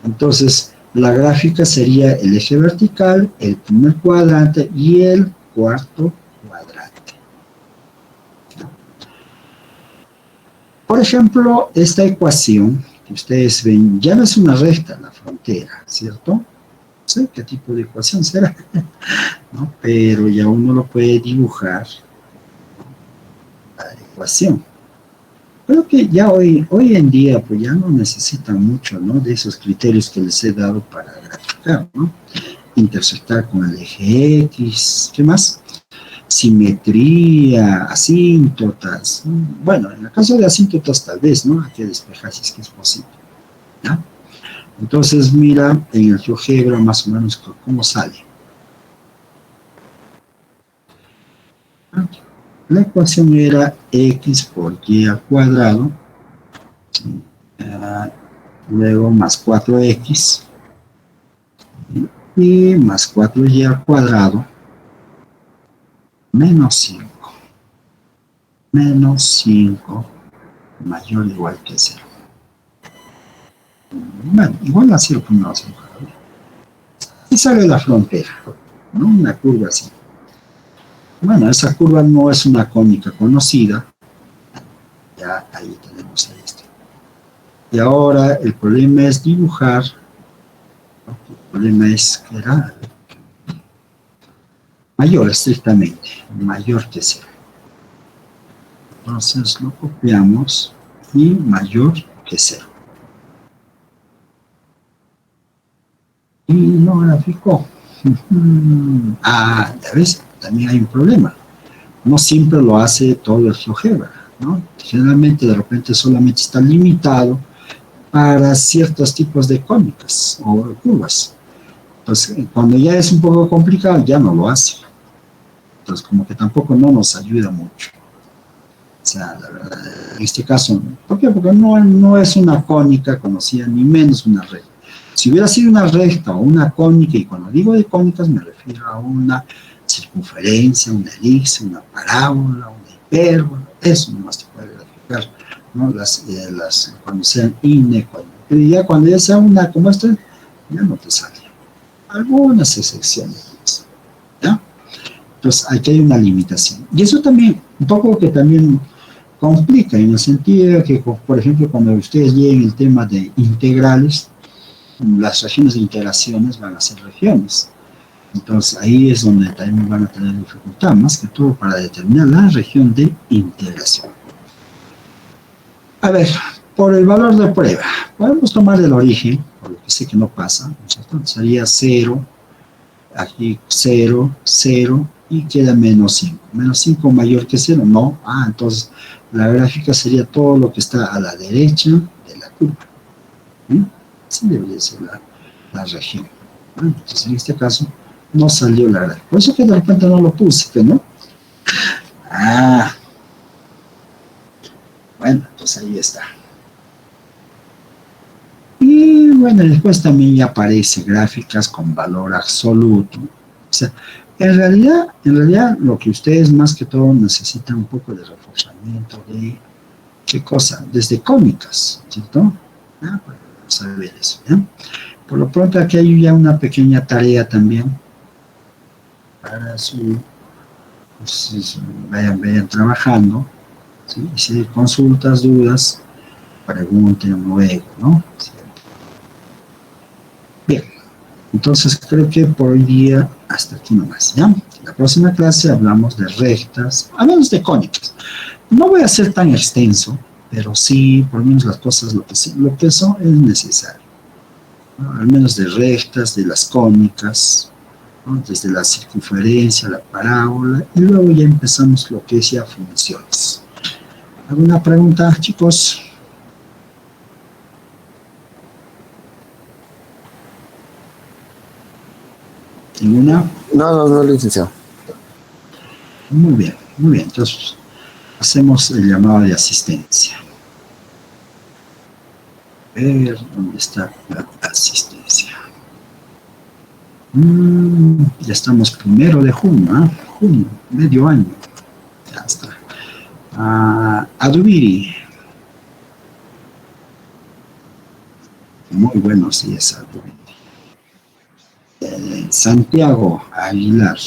Entonces, la gráfica sería el eje vertical, el primer cuadrante y el cuarto cuadrante. Por ejemplo, esta ecuación que ustedes ven, ya no es una recta la frontera, ¿cierto? No sé qué tipo de ecuación será, ¿no? Pero ya uno lo puede dibujar, la ecuación. Creo que ya hoy en día, pues ya no necesitan mucho, ¿no? De esos criterios que les he dado para graficar, ¿no? Intersectar con el eje X, ¿qué más? Simetría, asíntotas. Bueno, en el caso de asíntotas tal vez, ¿no? Hay que despejar si es que es posible, ¿ya? Entonces mira en el GeoGebra más o menos cómo sale. La ecuación era x por y al cuadrado, luego más 4x y más 4y al cuadrado menos 5 mayor o igual que cero. Bueno, igual así lo ponemos a dibujar. Y sale la frontera, ¿no? Una curva así. Bueno, esa curva no es una cónica conocida. Ya ahí tenemos ahí esto. Y ahora el problema es dibujar. ¿No? El problema es que era mayor estrictamente, mayor que cero. Entonces lo copiamos y mayor que cero. Y lo graficó. Ah, ya ves, también hay un problema. No siempre lo hace todo el GeoGebra, ¿no? Generalmente de repente solamente está limitado para ciertos tipos de cónicas o curvas. Entonces, cuando ya es un poco complicado, ya no lo hace. Entonces, como que tampoco no nos ayuda mucho. O sea, la verdad, en este caso, ¿por qué? Porque no es una cónica conocida, ni menos una recta. Si hubiera sido una recta o una cónica, y cuando digo de cónicas me refiero a una circunferencia, una elipse, una parábola, una hipérbola, eso nomás te puede graficar, ¿no? Cuando sean inecuales. Pero ya cuando ya sea una como esta, ya no te sale. Algunas excepciones, ¿ya? Entonces aquí hay una limitación. Y eso también, un poco que también complica, en el sentido de que, por ejemplo, cuando ustedes lleguen el tema de integrales, las regiones de integraciones van a ser regiones. Entonces ahí es donde también van a tener dificultad, más que todo para determinar la región de integración. A ver, por el valor de prueba, podemos tomar el origen, por lo que sé que no pasa, ¿no es cierto? Sería 0, aquí 0, 0, y queda menos 5. Menos 5 mayor que 0, no. Ah, entonces la gráfica sería todo lo que está a la derecha de la curva. Así debería ser la región. Entonces en este caso no salió la gráfica. Por eso que de repente no lo puse, ¿no? Ah, bueno, pues ahí está. Y bueno, después también ya aparece gráficas con valor absoluto. O sea, en realidad lo que ustedes más que todo necesitan un poco de reforzamiento de, ¿qué cosa? Desde cónicas, ¿cierto? Para saber eso, ¿ya? Por lo pronto aquí hay ya una pequeña tarea también para pues, vayan trabajando, ¿sí? Y si hay consultas, dudas, pregunten luego, ¿no? ¿Sí? Bien, entonces creo que por hoy día hasta aquí nomás, ¿ya? En la próxima clase hablamos de rectas, hablamos de cónicas. No voy a ser tan extenso, pero sí, por lo menos las cosas, lo que son es necesario, ¿no? Al menos de rectas, de las cónicas, ¿no? Desde la circunferencia, la parábola, y luego ya empezamos lo que es ya funciones. ¿Alguna pregunta, chicos? ¿Ninguna? No, licenciado. Muy bien, muy bien. Entonces, hacemos el llamado de asistencia. A ver, ¿dónde está la asistencia? Ya estamos 1 de junio, ¿eh? Junio, medio año. Ya está. Adubiri. Muy buenos días, Adubiri. Santiago Aguilar.